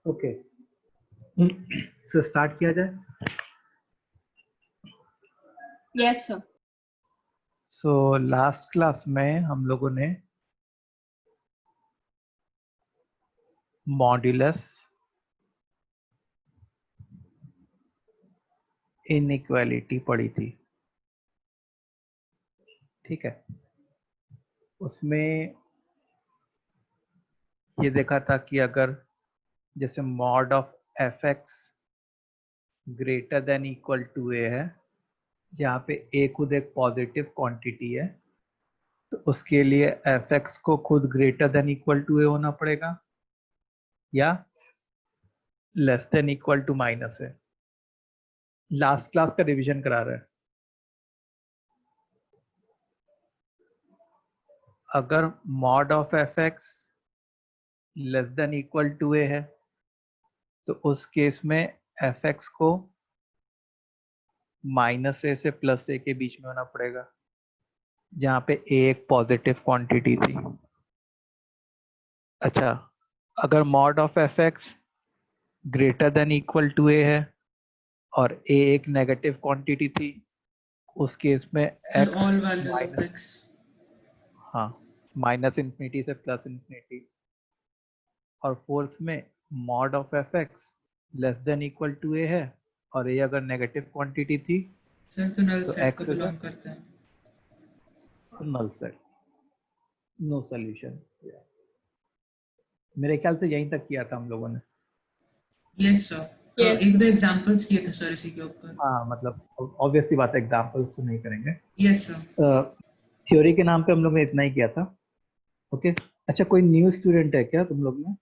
Okay, so start किया जाए। Yes sir. So last class में हम लोगों ने मॉड्यूलस इनइक्वालिटी पढ़ी थी, ठीक है। उसमें ये देखा था कि अगर जैसे mod of F X greater than equal to A है, जहाँ पे ए खुद एक पॉजिटिव क्वांटिटी है, तो उसके लिए एफ एक्स को खुद greater than equal to A होना पड़ेगा या less than equal to minus है। लास्ट क्लास का रिवीजन करा रहे हैं। अगर mod of F X less than equal to A है, तो उस केस में एफ एक्स को माइनस ए से प्लस ए के बीच में होना पड़ेगा, जहाँ पे ए एक पॉजिटिव क्वांटिटी थी। अच्छा, अगर mod of F X greater than equal to A है और ए एक नेगेटिव क्वांटिटी थी, उस केस में Sir, X all values of minus, x. हाँ, माइनस इंफिनिटी से प्लस इंफिनिटी। और फोर्थ में mod of F X less than equal to A है और ए अगर नेगेटिव क्वांटिटी थी सर तो नल तो सेट को एक्स इज बिलोंग करता है। Null set, no solution. मेरे ख्याल से यहीं तक किया था हम लोगों ने। Yes sir. Yes. एक दो एग्जांपल्स किए थे सर इसी के ऊपर। हाँ, मतलब ऑब्वियस सी बात है, एग्जाम्पल्स तो नहीं करेंगे। Yes sir. थ्योरी के नाम पे हम लोग ने इतना ही किया था। ओके, अच्छा, कोई न्यू स्टूडेंट है क्या तुम लोग में?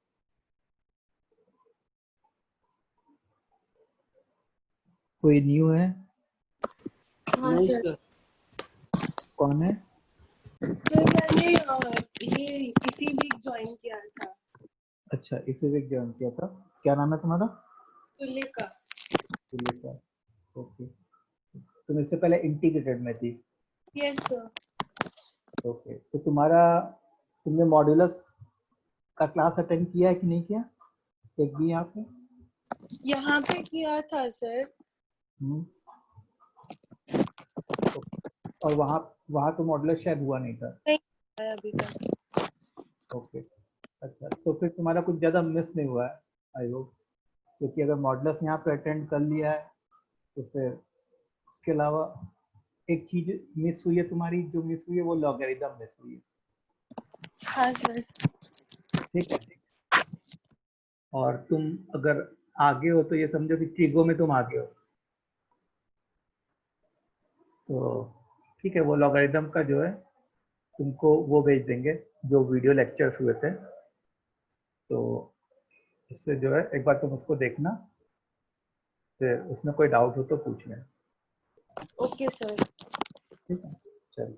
कोई न्यू है? हाँ सर। कौन है? सर मैंने ये इसी वीक ज्वाइन किया था। अच्छा, इसी वीक ज्वाइन किया था। क्या नाम है तुम्हारा? तुलिका। तुलिका। ओके, तुम इससे पहले इंटीग्रेटेड में थी? Yes sir. ओके, तो तुमने मॉड्यूलस का क्लास अटेंड किया है कि नहीं किया? एक भी यहाँ पे? यहाँ पे किया था सर। और वहाँ तो मॉड्यूलस शायद हुआ नहीं था। नहीं आया अभी तक। ओके, अच्छा, तो फिर तुम्हारा कुछ ज़्यादा मिस नहीं हुआ है, आई होप। क्योंकि अगर मॉड्यूलस यहाँ पे अटेंड कर लिया है तो फिर उसके अलावा एक चीज मिस हुई है तुम्हारी। जो मिस हुई है वो लॉगरिथम मिस हुई है, हाँ सर। ठीक है। और तुम अगर आगे हो तो ये समझो कि ट्रिगो में तुम आगे हो, तो ठीक है, वो लॉगरिथम का जो है तुमको वो भेज देंगे जो वीडियो लेक्चर्स हुए थे, तो इससे जो है एक बार तुम उसको देखना, फिर उसमें कोई डाउट हो तो पूछ लेना। Okay sir. ठीक है, चलिए।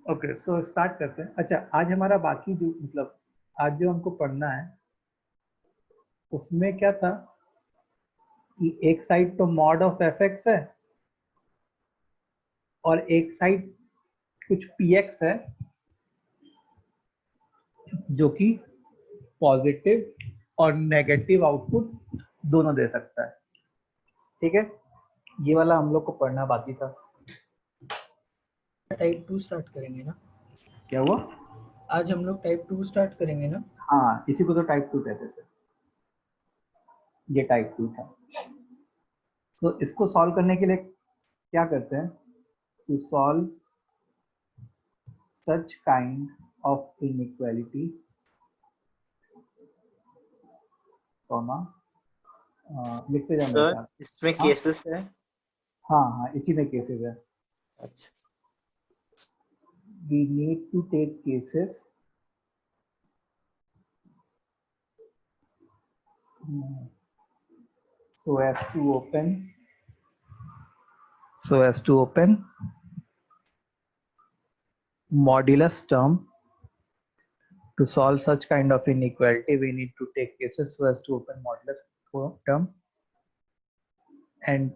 ओके, सो स्टार्ट करते हैं। अच्छा, आज हमारा बाकी जो मतलब आज जो हमको पढ़ना है उसमें क्या था कि एक साइड तो मॉड ऑफ एफ एक्स है और एक साइड कुछ पी एक्स है जो कि पॉजिटिव और नेगेटिव आउटपुट दोनों दे सकता है, ठीक है। ये वाला हम लोग को पढ़ना बाकी था। टाइप 2 स्टार्ट करेंगे ना? क्या हुआ? आज हम लोग टाइप 2 स्टार्ट करेंगे ना? हाँ, इसी को तो टाइप 2 कहते थे। ये टाइप 2 था। तो इसको सॉल्व करने के लिए क्या करते हैं? To solve such kind of inequality, comma, लिखते जाओ मेरे सर साथ। इसमें हाँ केसेस है? हाँ हाँ, इसी में केसेस है। अच्छा, We need to take cases so as to open modulus term. To solve such kind of inequality, we need to take cases so as to open modulus term, and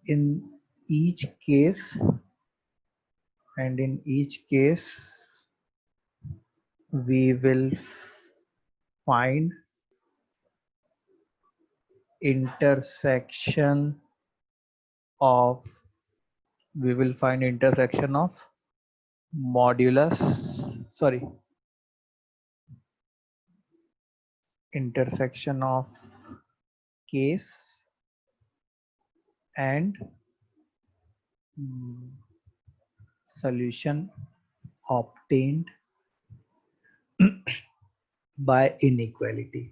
in each case we will find intersection of, we will find intersection of modulus, sorry, intersection of case and solution obtained by inequality.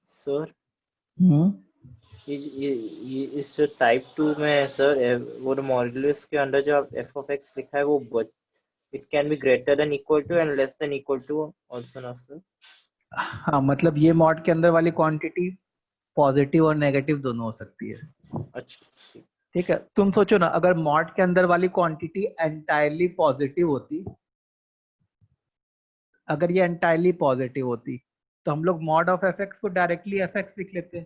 Sir Hmm? ये इस type 2 में sir वो modulus के अंदर जो आप F of x लिखा है वो it can be greater than equal to and less than equal to also ना सर? हाँ, मतलब ये मॉड के अंदर वाली क्वांटिटी पॉजिटिव और नेगेटिव दोनों हो सकती है। अच्छा ठीक है, तुम सोचो ना, अगर मॉड के अंदर वाली क्वांटिटी एंटायरली पॉजिटिव होती, अगर ये एंटायरली पॉजिटिव होती तो हम लोग मॉड ऑफ एफ एक्स को डायरेक्टली एफ एक्स लिख लेते,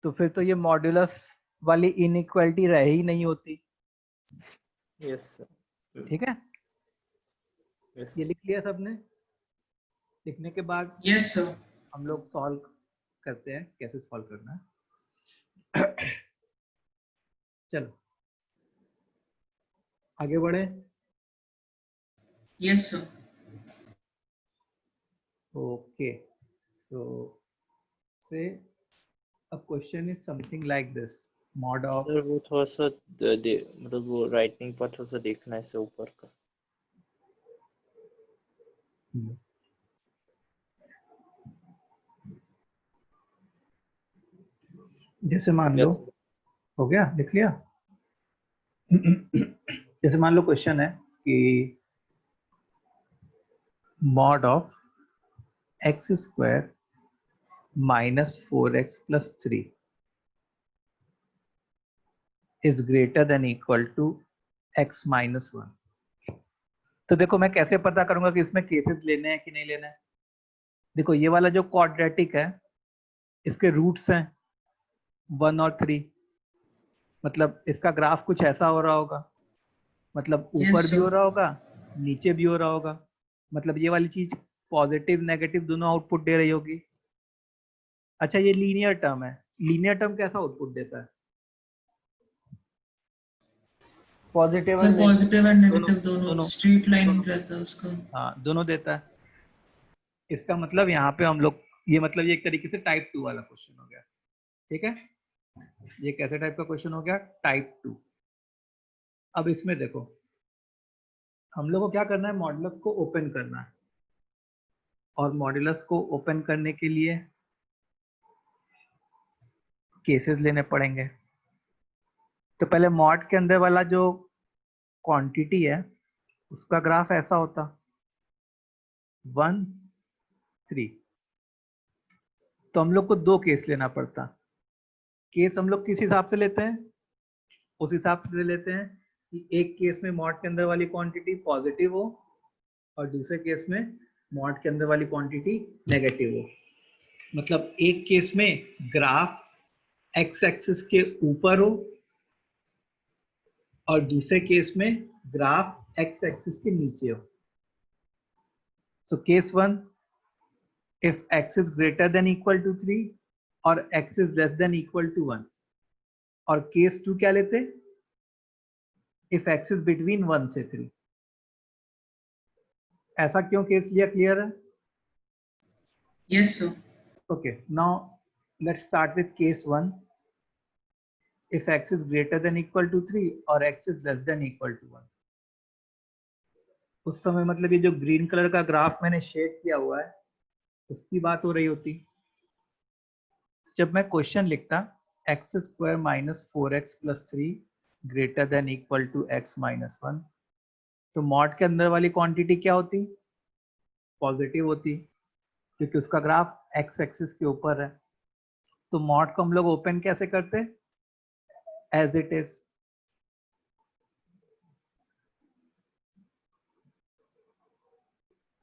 तो फिर तो ये मॉड्यूलस वाली इनइक्वालिटी रह ही नहीं होती। यस सर ठीक है, यस ये लिख लिया सबने। लिखने के बाद यस सर। हम लोग सॉल्व करते हैं, कैसे सॉल्व करना है। चलो आगे बढ़े। Yes sir. ओके, सो से a question is something like this, mod of, sir वो थोड़ा सा मतलब वो राइटिंग पर थोड़ा सा देखना है इससे ऊपर का। जैसे मान लो, Yes. हो गया, लिख लिया। जैसे मान लो क्वेश्चन है कि mod of x square minus 4x plus 3 is greater than equal to x minus 1। तो देखो मैं कैसे पता करूंगा कि इसमें केसेस लेने हैं कि नहीं लेने हैं। देखो ये वाला जो क्वाड्रेटिक है इसके रूट्स हैं 1 और 3, मतलब इसका ग्राफ कुछ ऐसा हो रहा होगा, मतलब Yes, ऊपर भी sir. हो रहा होगा नीचे भी हो रहा होगा, मतलब ये वाली चीज पॉजिटिव नेगेटिव दोनों आउटपुट दे रही होगी। अच्छा ये लीनियर टर्म है, लीनियर टर्म कैसा आउटपुट देता है? Positive sir positive and negative दोनों दोनों स्ट्रेट लाइन दोनों रहता है उसका। हाँ दोनों देता है। इसका मतलब यहाँ पे हम लोग ये मतलब ये एक तरीके से टाइप 2 वाला क्वेश्चन हो गया। ठीक है, ये कैसे टाइप का क्वेश्चन हो गया? टाइप 2। अब इसमें देखो हम लोग को क्या करना है, मॉडुलस को ओपन करना है, और मॉडुलस को ओपन करने के लिए केसेस लेने पड़ेंगे। तो पहले मॉड के अंदर वाला जो क्वांटिटी है उसका ग्राफ ऐसा होता 1 3। तो हम लोग को दो केस लेना पड़ता। केस हम लोग किस हिसाब से लेते हैं? उस हिसाब से लेते हैं कि एक केस में मॉड के अंदर वाली क्वांटिटी पॉजिटिव हो और दूसरे केस में मॉड के अंदर वाली क्वांटिटी नेगेटिव हो। मतलब एक केस में ग्राफ एक्स एक्सिस के ऊपर हो और दूसरे केस में ग्राफ एक्स एक्सिस के नीचे हो। So case 1, if x is greater than equal to 3 और x is less than equal to 1, और केस 2 क्या लेते? if x is between 1 से 3। ऐसा क्यों केस लिया, क्लियर है? Yes sir. Okay, now let's start with case 1. If x is greater than equal to 3 और x is less than equal to 1, उस समय मतलब ये जो ग्रीन कलर का ग्राफ मैंने शेड किया हुआ है उसकी बात हो रही होती। जब मैं क्वेश्चन लिखता X square minus 4x plus 3 greater than equal to x minus 1, तो मॉड के अंदर वाली क्वांटिटी क्या होती? पॉजिटिव होती, क्योंकि उसका ग्राफ एक्स एक्सिस के ऊपर है। तो मॉड को हम लोग ओपन कैसे करते? As it is.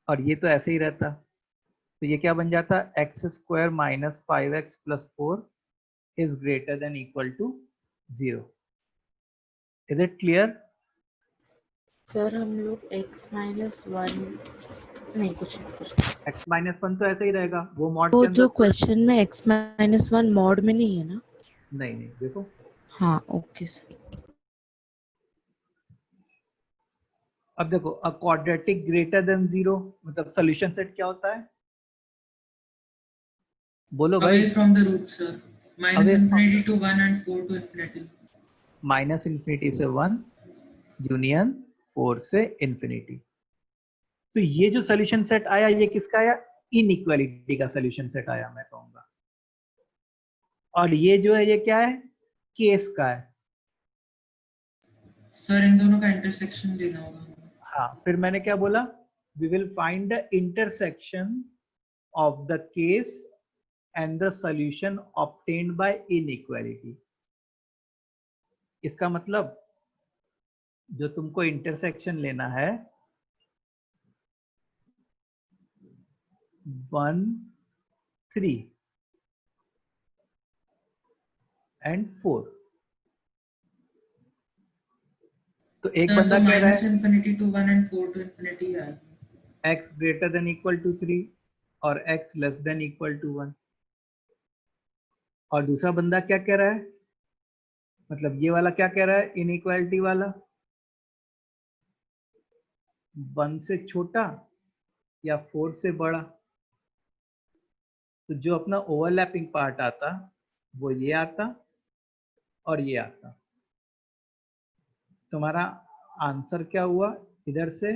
और ये तो ऐसे ही रहता, तो ये क्या बन जाता? X square minus 5x plus 4 is greater than equal to 0। Is it clear? Sir हम लोग x माइनस 1 नहीं कुछ नहीं कुछ नहीं। x माइनस वन तो ऐसे ही रहेगा, वो मॉड तो के अंदर जो क्वेश्चन में x माइनस वन मॉड में नहीं है ना? नहीं नहीं देखो, हाँ ओके सर। अब देखो a quadratic greater than zero मतलब सोल्यूशन सेट क्या होता है, बोलो भाई। Away from the root, sir. Minus away infinity to 1 and 4 to infinity. Minus infinity से वन यूनियन फोर से इंफिनिटी। तो ये जो सोल्यूशन सेट आया ये किसका आया, इनइक्वालिटी का सोल्यूशन सेट आया मैं कहूंगा। और ये जो है ये क्या है, केस का है। Sir, इन दोनों का intersection लेना होगा. हाँ फिर मैंने क्या बोला, we will find the intersection of the case and the solution obtained by inequality. इसका मतलब जो तुमको इंटरसेक्शन लेना है 1 3 एंड 4। तो एक Sir, बंदा तो कह रहा minus है infinity to 1 and 4 to infinity है. x greater than equal to 3 और x less than equal to 1। और दूसरा बंदा क्या कह रहा है, मतलब ये वाला क्या कह रहा है, इनइक्वालिटी वाला 1 से छोटा या 4 से बड़ा। तो जो अपना ओवरलैपिंग पार्ट आता वो ये आता और ये आता। तुम्हारा आंसर क्या हुआ, इधर से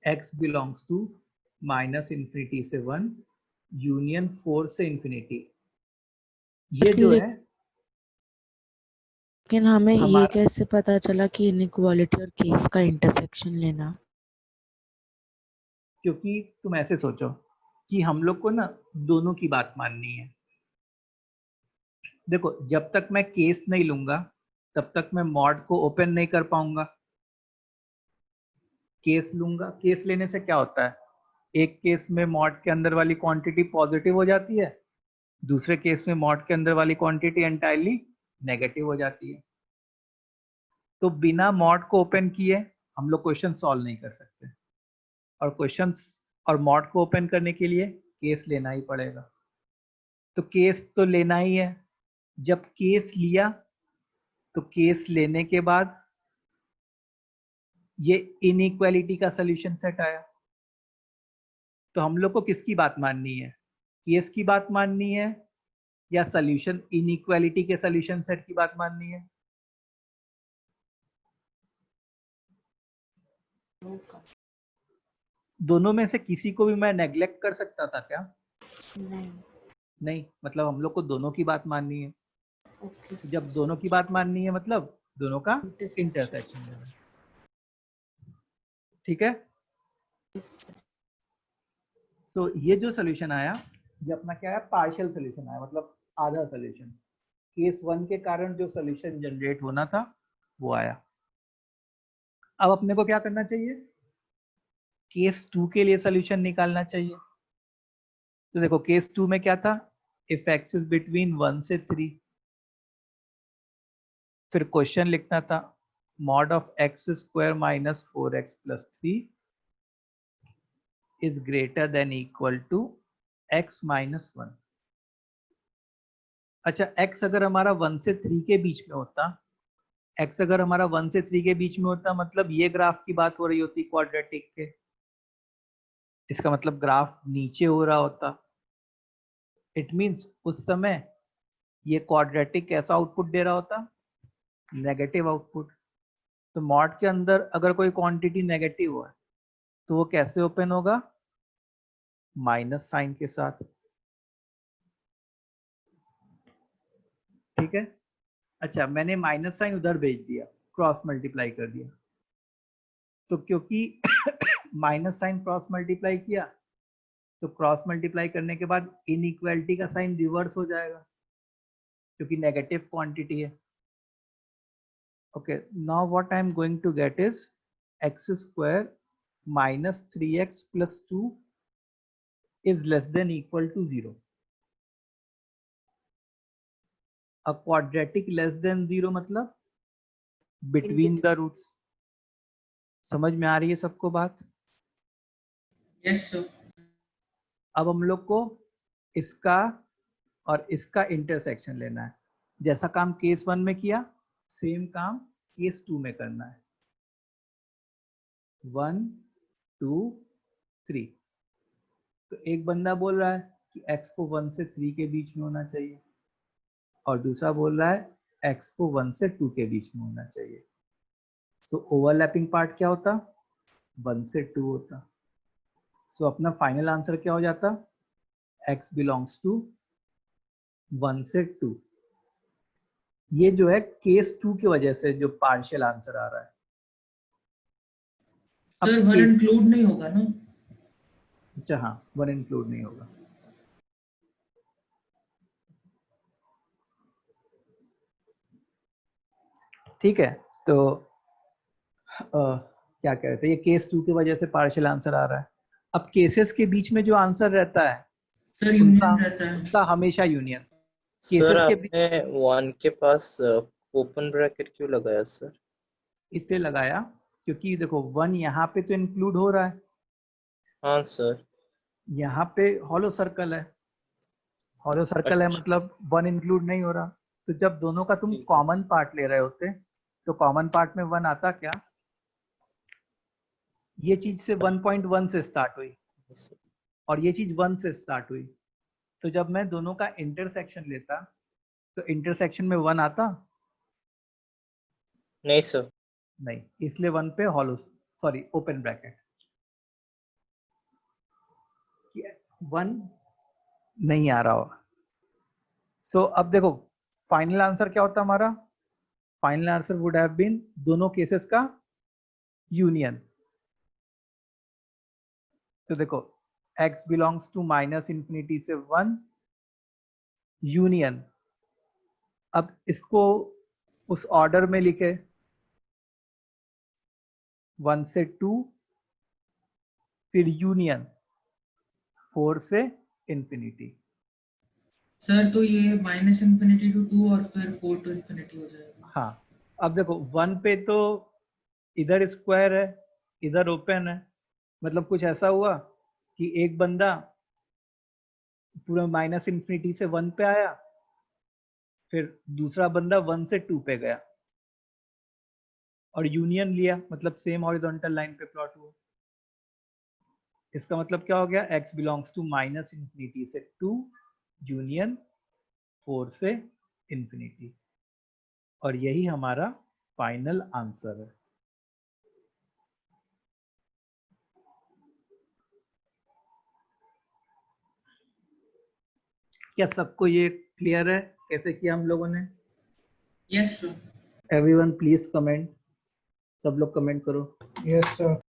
x belongs to minus infinity से 1 यूनियन 4 से इंफिनिटी। ये जो है लेकिन हमें ये हमारा, कैसे पता चला कि इनइक्वालिटी और केस का इंटरसेक्शन लेना? क्योंकि तुम ऐसे सोचो कि हम लोग को ना दोनों की बात माननी है। देखो जब तक मैं केस नहीं लूंगा तब तक मैं मॉड को ओपन नहीं कर पाऊंगा। केस लूंगा, केस लेने से क्या होता है, एक केस में मॉड के अंदर वाली क्वांटिटी पॉजिटिव हो जाती है, दूसरे केस में मॉड के अंदर वाली क्वांटिटी एंटायरली नेगेटिव हो जाती है। तो बिना मॉड को ओपन किए हम लोग क्वेश्चन सॉल्व नहीं कर सकते, और क्वेश्चंस और मॉड को ओपन करने के लिए केस लेना ही पड़ेगा। तो केस तो लेना ही है। जब केस लिया तो केस लेने के बाद ये इनइक्वालिटी का सॉल्यूशन सेट आया। तो हम लोग को किसकी बात माननी है, केस की बात माननी है या सॉल्यूशन इनइक्वालिटी के सॉल्यूशन सेट की बात माननी है? दोनों में से किसी को भी मैं नेग्लेक्ट कर सकता था क्या? नहीं। नहीं, मतलब हम लोग को दोनों की बात माननी है। ओके जब दोनों की बात माननी है मतलब दोनों का Intersection. इंटरसेक्शन लेना है। ठीक है। सो ये जो सोल्यूशन आया ये अपना क्या है, पार्शियल सोल्यूशन आया, मतलब आधा सोल्यूशन। केस वन के कारण जो सोल्यूशन जनरेट होना था वो आया। अब अपने को क्या करना चाहिए, केस टू के लिए सोल्यूशन निकालना चाहिए। तो देखो केस टू में क्या था, इफ एक्स इज बिटवीन 1 से 3, फिर क्वेश्चन लिखना था mod of x square minus 4x plus 3 is greater than equal to x minus 1। अच्छा x अगर हमारा 1 से 3 के बीच में होता, x अगर हमारा 1 से 3 के बीच में होता मतलब ये ग्राफ की बात हो रही होती क्वाड्रेटिक के, इसका मतलब ग्राफ नीचे हो रहा होता। इट मींस उस समय ये क्वाड्रेटिक कैसा आउटपुट दे रहा होता, नेगेटिव आउटपुट। तो मॉड के अंदर अगर कोई क्वांटिटी नेगेटिव है तो वो कैसे ओपन होगा, माइनस साइन के साथ। ठीक है। अच्छा मैंने माइनस साइन उधर भेज दिया, क्रॉस मल्टीप्लाई कर दिया, तो क्योंकि माइनस साइन क्रॉस मल्टीप्लाई किया तो क्रॉस मल्टीप्लाई करने के बाद इनइक्वालिटी का साइन रिवर्स हो जाएगा क्योंकि नेगेटिव क्वांटिटी है। Okay now what I am going to get is x square minus 3x plus 2 is less than equal to 0। A quadratic less than 0 मतलब बिटवीन द रूट्स। समझ में आ रही है सबको बात? Yes, sir. अब हम लोग को इसका और इसका इंटरसेक्शन लेना है। जैसा काम केस 1 में किया सेम काम केस 2 में करना है। 1 2 3। तो एक बंदा बोल रहा है कि x को 1 से 3 के बीच में होना चाहिए और दूसरा बोल रहा है x को 1 से 2 के बीच में होना चाहिए। सो ओवरलैपिंग पार्ट क्या होता? 1 से 2 होता। सो अपना फाइनल आंसर क्या हो जाता? x बिलोंग्स टू 1 से 2। ये जो है केस 2 की वजह से जो पार्शियल आंसर आ रहा है। अब सर 1 केस इंक्लूड नहीं होगा ना? अच्छा हाँ 1 इंक्लूड नहीं होगा। ठीक है तो क्या कह रहे थे, ये केस 2 की वजह से पार्शियल आंसर आ रहा है। अब केसेस के बीच में जो आंसर रहता है सर उनका यूनियन रहता है। उनका हमेशा यूनियन। सर केसेस के बीच आपने 1 के पास ओपन ब्रैकेट क्यों लगाया सर? इसलिए लगाया क्योंकि देखो 1 यहाँ पे तो इंक्लूड हो रहा है, हाँ सर। यहाँ पे हॉलो सर्कल है, हॉलो सर्कल है अच्छा मतलब 1 इंक्लूड नहीं हो रहा। तो जब दोनों का तुम ठीक है कॉमन पार्ट ले रहे होते तो कॉमन पार्ट में 1 आता क्या? ये चीज से 1.1 से स्टार्ट हुई सर। और ये चीज 1 से स्टार्ट हुई। तो जब मैं दोनों का इंटरसेक्शन लेता तो इंटरसेक्शन में 1 आता नहीं सर। नहीं, इसलिए 1 पे हॉलो सॉरी ओपन ब्रैकेट 1 नहीं आ रहा होगा। सो अब देखो फाइनल आंसर क्या होता हमारा? Final answer would have been दोनों केसेस का यूनियन। तो देखो x बिलोंग्स टू -∞ से 1 यूनियन। अब इसको उस ऑर्डर में लिखे 1 से 2 फिर यूनियन 4 से इंफिनिटी। सर तो ये -∞ to 2 और फिर 4 to infinity हो जाएगा। हाँ अब देखो 1 पे तो इधर स्क्वायर है इधर ओपन है, मतलब कुछ ऐसा हुआ कि एक बंदा पूरा -∞ से 1 पे आया फिर दूसरा बंदा 1 से 2 पे गया और यूनियन लिया, मतलब सेम हॉरिजॉन्टल लाइन पे प्लॉट हुआ। इसका मतलब क्या हो गया? x बिलोंग्स टू -∞ से 2 यूनियन 4 से इंफिनिटी। और यही हमारा फाइनल आंसर है। क्या सबको ये क्लियर है कैसे किया हम लोगों ने? Yes sir. Everyone please comment, सब लोग कमेंट करो। Yes sir.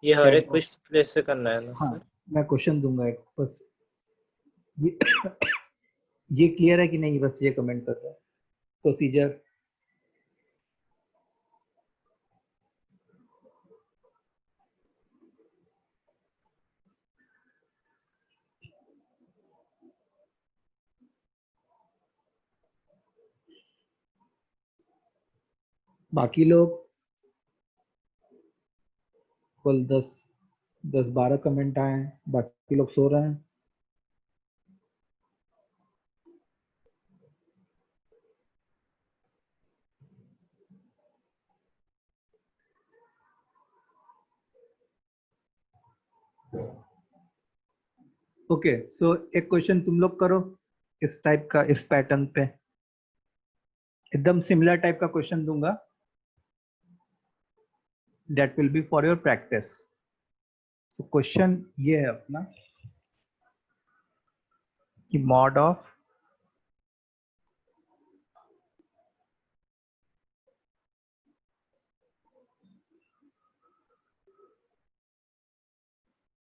ये हर चैट एक बॉक्स कुछ प्लेस से करना है ना हाँ सर? मैं क्वेश्चन दूंगा एक बस ये ये क्लियर है कि नहीं बस ये कमेंट कर रहा है। प्रोसीजर बाकी लोग कुल 10-12 कमेंट आए हैं, बाकी लोग सो रहे हैं। ओके सो एक क्वेश्चन तुम लोग करो इस टाइप का, इस पैटर्न पे एकदम सिमिलर टाइप का क्वेश्चन दूंगा, that will be for your practice. So question ये है अपना कि मॉड ऑफ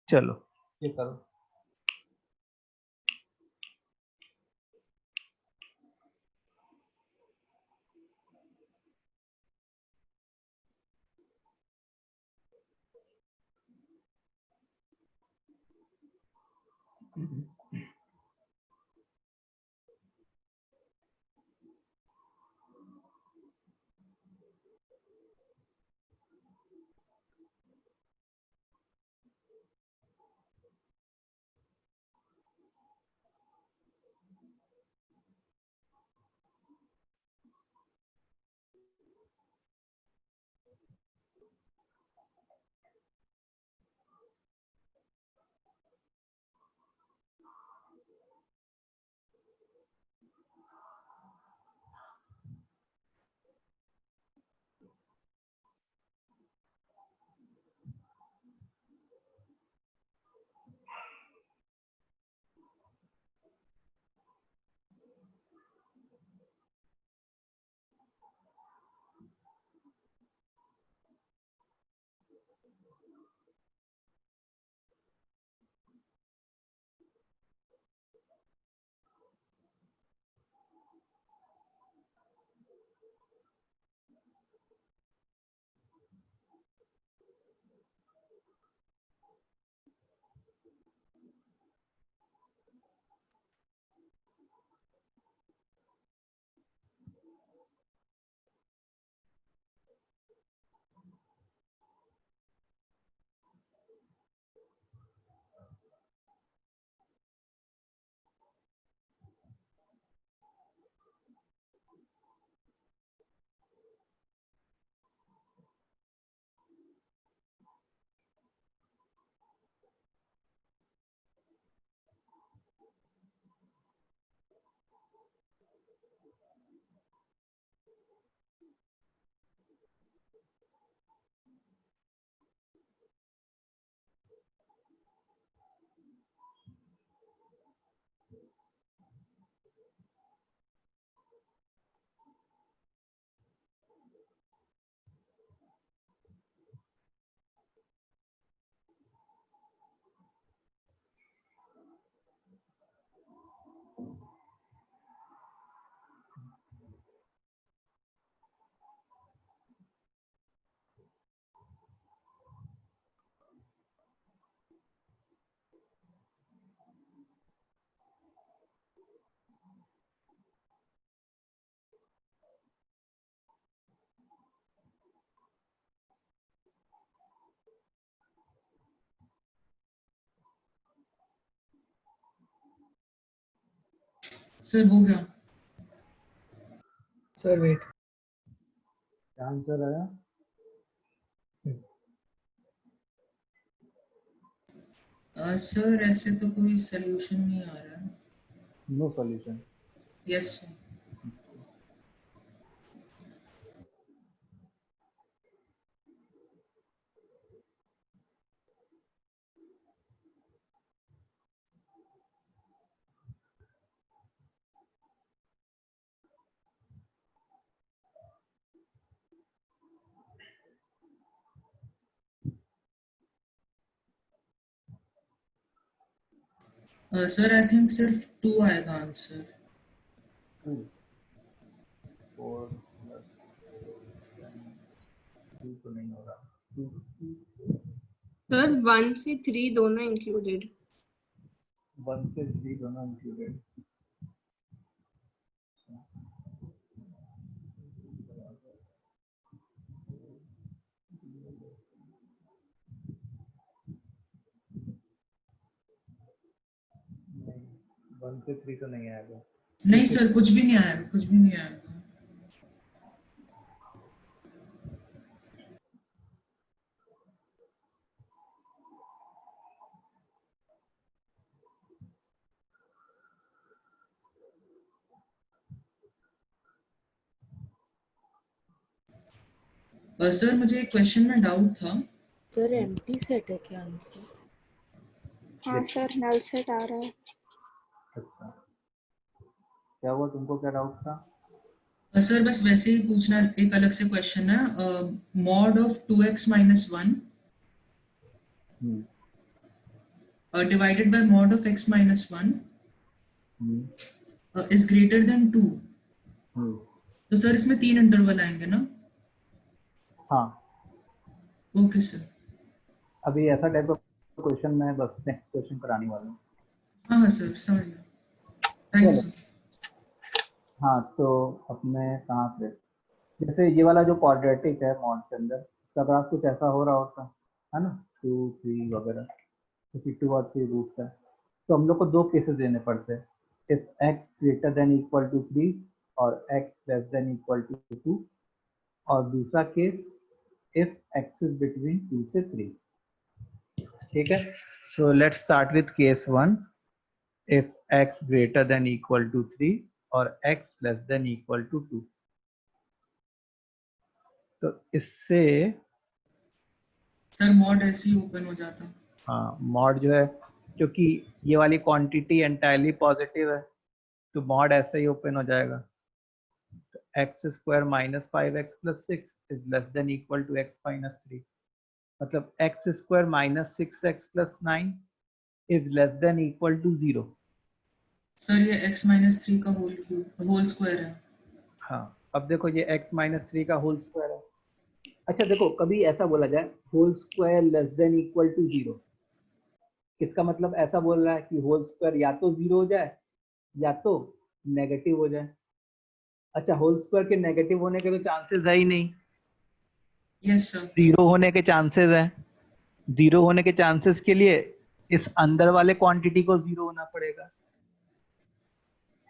चलो ये करो। सर हो गया। सर वेट, क्या आंसर आया? सर ऐसे तो कोई सोल्यूशन नहीं आ रहा है। No solution. Yes sir. Sir I think सिर्फ 2 आएगा आंसर। 2 4 प्लस 2 तो नहीं हो रहा। 2 सर 1 से 3 दोनों इंक्लूडेड। 1 से 3 दोनों इंक्लूडेड। नहीं, 1 से 3 तो नहीं आएगा। नहीं सर कुछ भी नहीं आएगा, कुछ भी नहीं आएगा। सर मुझे एक क्वेश्चन में डाउट था। सर एम्प्टी सेट है क्या आंसर? हाँ सर, नल सेट आ रहा है। अच्छा, क्या हुआ, तुमको क्या डाउट था? सर बस वैसे ही पूछना, एक अलग से क्वेश्चन है। Mod of 2x minus 1 divided by mod of x minus 1 is greater then 2। तो सर इसमें 3 इंटरवल आएंगे ना? हाँ, ओके सर। अभी ऐसा टाइप का क्वेश्चन मैं बस नेक्स्ट क्वेश्चन कराने वाला हूँ। हाँ हाँ सर समझ गया। थैंक यू चलो। सर। हाँ, तो अपने कहाँ से, जैसे ये वाला जो क्वाड्रेटिक है मॉड के अंदर, इसका ग्राफ कुछ ऐसा हो रहा होता है ना, 2 3 वगैरह, क्योंकि 2 और 3 रूट्स है। तो हम लोग को 2 केसेस देने पड़ते हैं, if x greater than equal to 3 और x less than equal to 2, और दूसरा case if x is between 2 से 3। ठीक है, so let's start with case 1, if x greater than equal to 3 और x less than equal to 2। तो इससे sir mod ऐसे ही ओपन हो जाता। हाँ, मॉड जो है, क्योंकि ये वाली क्वांटिटी एंटायरली पॉजिटिव है, तो मॉड ऐसे ही ओपन हो जाएगा। तो x square minus 5x plus 6 is less than equal to x minus 3, मतलब x square minus 6x plus 9 is less than equal to 0। Sir ये x माइनस 3 का होल स्क्वायर है। हाँ, अब देखो ये x माइनस 3 का होल स्क्वायर है। अच्छा देखो, कभी ऐसा बोला जाए whole square less than equal to 0, इसका मतलब ऐसा बोल रहा है कि होल स्क्वायर या तो 0 हो जाए या तो नेगेटिव हो जाए। अच्छा, होल स्क्वायर के नेगेटिव होने के तो चांसेस है ही नहीं, यस सर। 0 होने के चांसेस है। 0 होने के चांसेस के लिए इस अंदर वाले क्वांटिटी को 0 होना पड़ेगा।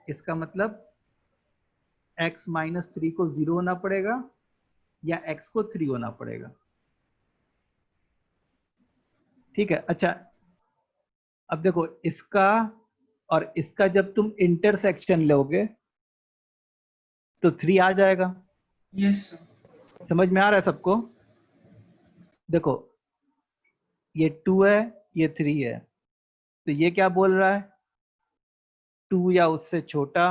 इसका मतलब x माइनस 3 को 0 होना पड़ेगा या x को 3 होना पड़ेगा। ठीक है। अच्छा, अब देखो इसका और इसका जब तुम इंटरसेक्शन लोगे तो 3 आ जाएगा। Yes sir. समझ में आ रहा है सबको? देखो ये 2 है, ये 3 है, तो ये क्या बोल रहा है? 2 या उससे छोटा,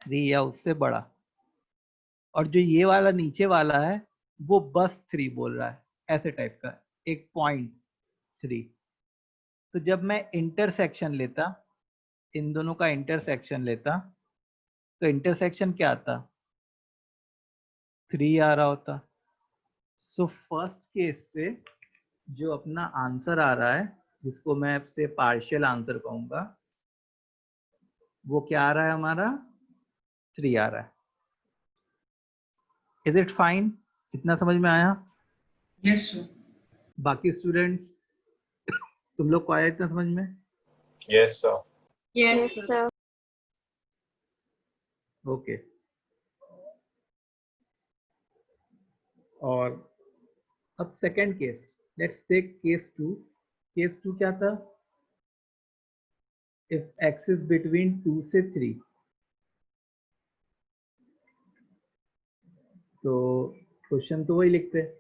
3 या उससे बड़ा। और जो ये वाला नीचे वाला है वो बस 3 बोल रहा है, ऐसे टाइप का एक पॉइंट 3। तो जब मैं इंटरसेक्शन लेता, इन दोनों का इंटरसेक्शन लेता, तो इंटरसेक्शन क्या आता? 3 आ रहा होता। सो फर्स्ट केस से जो अपना आंसर आ रहा है, जिसको मैं आपसे पार्शियल आंसर कहूंगा, वो क्या आ रहा है हमारा? 3 आ रहा है। Is it fine? इतना समझ में आया? Yes sir. बाकी स्टूडेंट्स, तुम लोग को आया इतना समझ में? Yes, sir. Yes, yes sir. Sir. Okay. और अब second case, let's take case 2। Case 2 क्या था? इफ x इज बिटवीन 2 से 3, तो क्वेश्चन तो वही लिखते हैं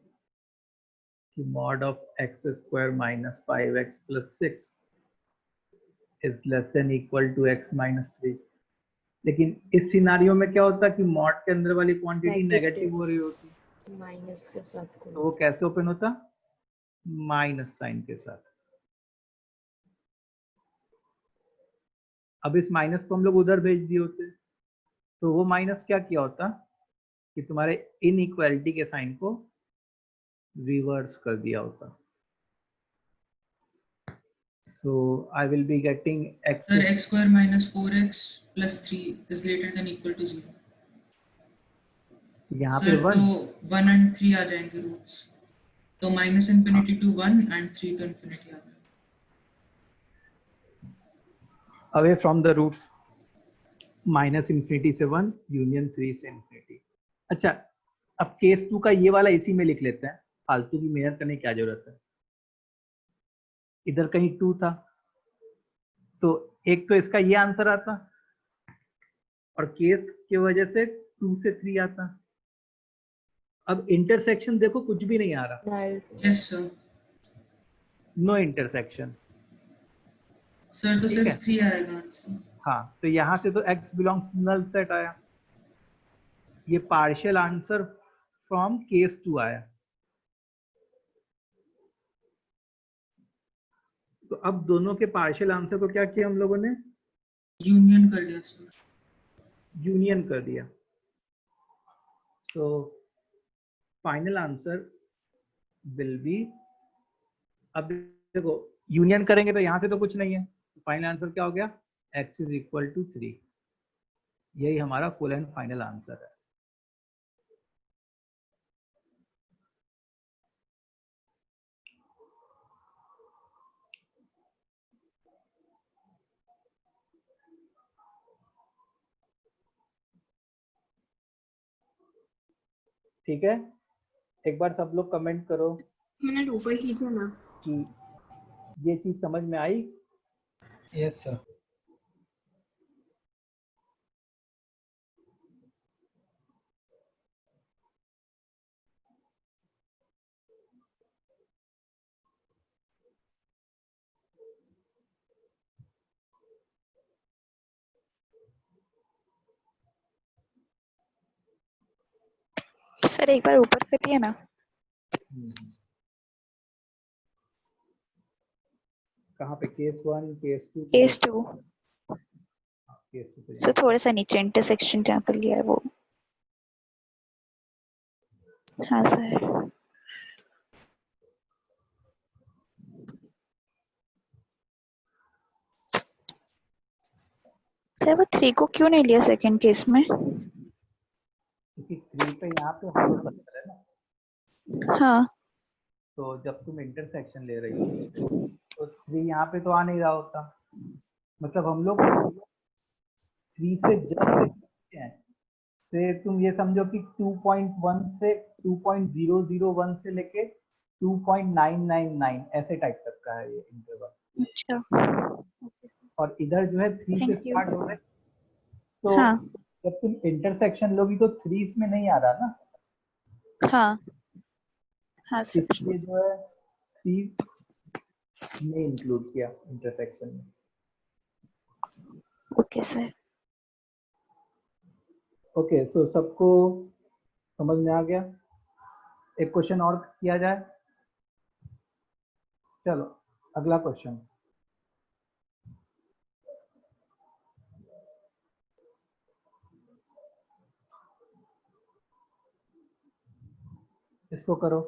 कि mod of x square minus 5x plus 6 is less than equal to x minus 3। लेकिन इस सिनारियो में क्या होता कि मॉड के अंदर वाली क्वांटिटी नेगेटिव हो रही होती, माइनस के साथ तो वो कैसे ओपन होता? माइनस साइन के साथ। अब इस माइनस को हम लोग उधर भेज दिए होते, तो वो माइनस क्या किया होता कि तुम्हारे इनइक्वालिटी के साइन को रिवर्स कर दिया होता। So I will be getting x Sir, x square minus 4x plus 3 is greater than equal to 0. यहाँ पे Sir, 1, तो 1 and 3 आ जाएंगे रूट्स, तो minus infinity to 1 and 3 to infinity आ जाएंगे। away from the roots, minus infinity से 1 union 3 से infinity. अच्छा, अब केस 2 का ये वाला इसी में लिख लेते हैं, फालतू की मेहनत करने की क्या जरूरत है। इधर कहीं 2 था, तो एक तो इसका ये आंसर आता और केस की वजह से 2 से 3 आता। अब इंटरसेक्शन देखो, कुछ भी नहीं आ रहा, yes sir. No intersection. Sir तो ठीक सिर्फ है। 3 आएगा आंसर। हाँ, तो यहाँ से तो x belongs to null set आया, ये पार्शियल आंसर फ्रॉम केस 2 आया। तो अब दोनों के पार्शियल आंसर को क्या किया हम लोगों ने? यूनियन कर दिया सर। यूनियन कर दिया। So final answer will be, अब देखो यूनियन करेंगे तो यहाँ से तो कुछ नहीं है, फाइनल आंसर क्या हो गया? x is equal to 3। यही हमारा फुल एंड फाइनल आंसर है। ठीक है, एक बार सब लोग कमेंट करो मिनट ऊपर कीजिए ना। कि ये चीज समझ में आई। Yes sir. सर एक बार ऊपर करिए ना। कहाँ पे? केस 1, केस 2, केस 2 केस 2 सो थोड़ा सा नीचे इंटरसेक्शन जहाँ पर लिया है वो। हाँ सर। सर वो 3 को क्यों नहीं लिया सेकंड केस में? क्योंकि 3 पे यहाँ पे हॉलो सर्कल है ना, हाँ तो जब तुम इंटरसेक्शन ले रही हो तो 3 यहाँ पे तो आ नहीं रहा होता। मतलब हम लोग 3 से जस्ट लेते हैं, से तुम ये समझो कि 2.1 से 2.001 से लेके 2.999 ऐसे टाइप तक का है ये इंटरवल। अच्छा और इधर जो है 3 से थैंक यू। स्टार्ट हो रहा है, तो हाँ जब तुम इंटरसेक्शन लोगी तो 3 इसमें नहीं आ रहा ना, हाँ हाँ सर। इसलिए जो है 3 में इंक्लूड किया इंटरसेक्शन में। Okay sir. ओके, सो सबको समझ में आ गया? एक क्वेश्चन और किया जाए? चलो अगला क्वेश्चन। इसको करो।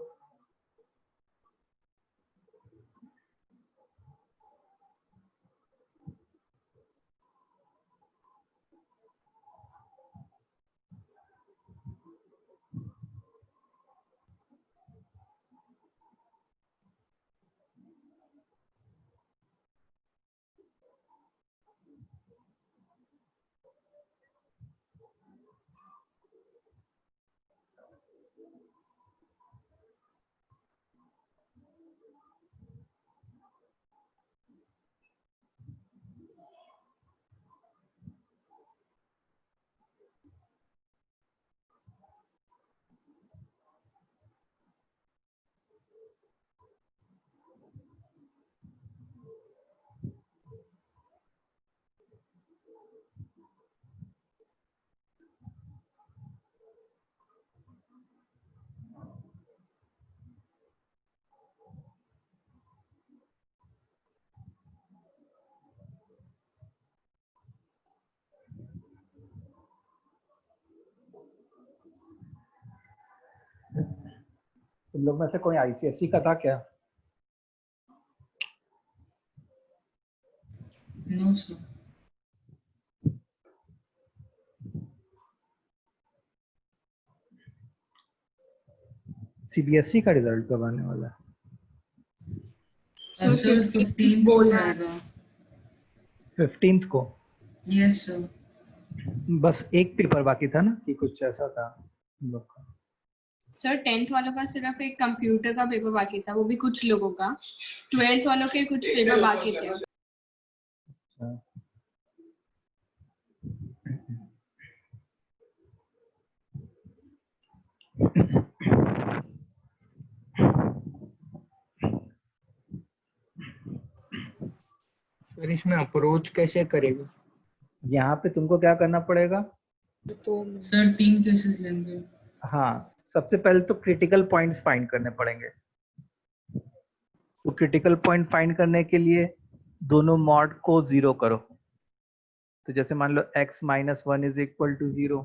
तुम लोग में से कोई आईसीएसई का था क्या? No sir. सीबीएसई का रिजल्ट कब आने वाला है? सर 15th को आएगा। 15th को? Yes sir. बस एक पेपर बाकी था ना कि कुछ ऐसा था हम लोग का? सर 10th वालों का सिर्फ एक कंप्यूटर का पेपर बाकी था, वो भी कुछ लोगों का। 12th वालों के कुछ पेपर बाकी थे। फिर इसमें अप्रोच कैसे करेगा? यहाँ पे तुमको क्या करना पड़ेगा? तो सर 3 केसेस लेंगे। हाँ, सबसे पहले तो क्रिटिकल पॉइंट्स फाइंड करने पड़ेंगे। तो क्रिटिकल पॉइंट फाइंड करने के लिए दोनों मॉड को 0 करो। तो जैसे मान लो x minus 1 is equal to 0,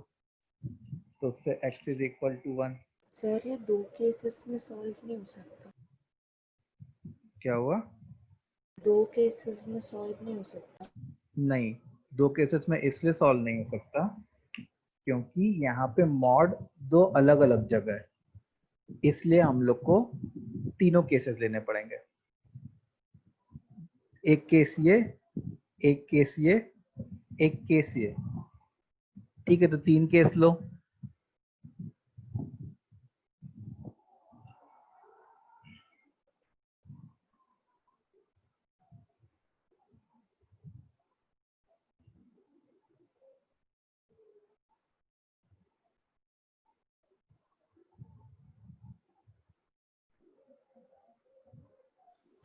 तो उससे x is equal to 1। Sir ये 2 केसेस में सॉल्व नहीं हो सकता। क्या हुआ? 2 केसेस में सॉल्व नहीं हो सकता। नहीं, 2 केसेस में इसलिए सॉल्व नहीं हो सकता क्योंकि यहाँ पे मॉड 2 अलग अलग जगह है, इसलिए हम लोग को तीनों केसेस लेने पड़ेंगे। एक केस ये, एक केस ये, एक केस ये। ठीक है, तो 3 केस लो।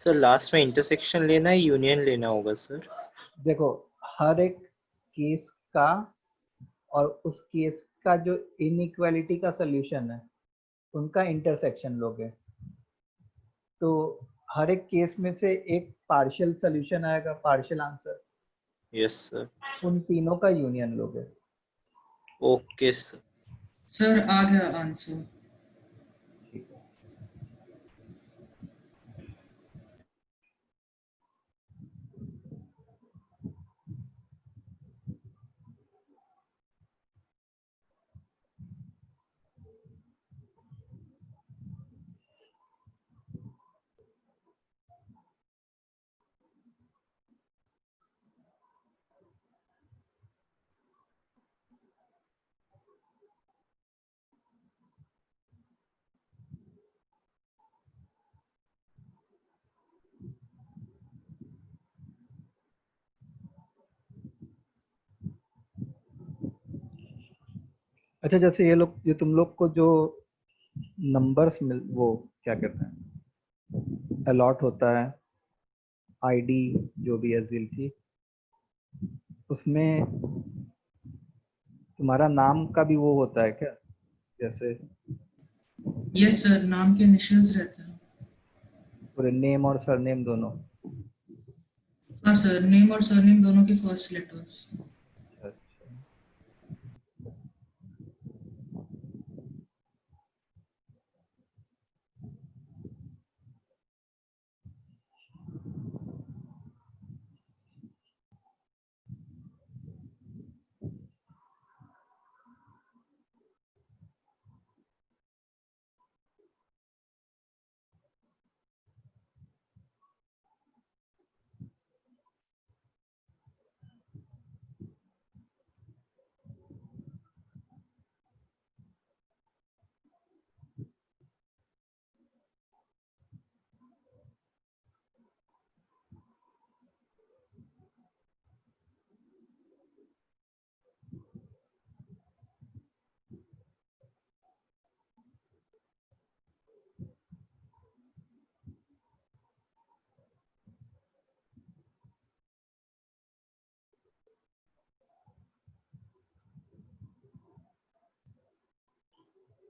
सर लास्ट में इंटरसेक्शन लेना है, यूनियन लेना होगा सर? देखो, हर एक केस का और उस केस का जो इनइक्वालिटी का सॉल्यूशन है उनका इंटरसेक्शन लोगे, तो हर एक केस में से एक पार्शियल सॉल्यूशन आएगा, पार्शियल आंसर। Yes sir. उन तीनों का यूनियन लोगे। Okay sir. सर आ गया आंसर। ठीक है। अच्छा, जैसे ये तुम लोग को जो नंबर्स मिल, वो क्या कहते हैं, अलॉट होता है, आईडी जो भी है जिल की, उसमें तुम्हारा नाम का भी वो होता है क्या? जैसे यस सर, नाम के इनिशियल्स रहते हैं। पूरे नेम और सरनेम दोनों? हाँ सर, नेम और सरनेम दोनों के फर्स्ट लेटर्स। अच्छा।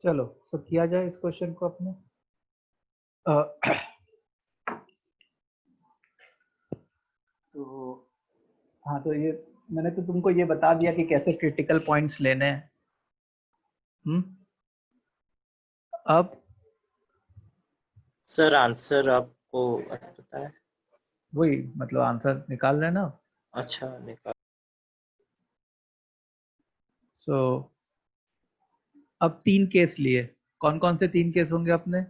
चलो, सब किया जाए इस क्वेश्चन को अपने। तो हाँ, तो ये मैंने तो तुमको ये बता दिया कि कैसे क्रिटिकल पॉइंट्स लेने हैं। अब सर आंसर आपको पता है? वही, मतलब आंसर निकाल लेना। अच्छा निकाल। सो अब 3 केस लिए। कौन कौन से 3 केस होंगे अपने?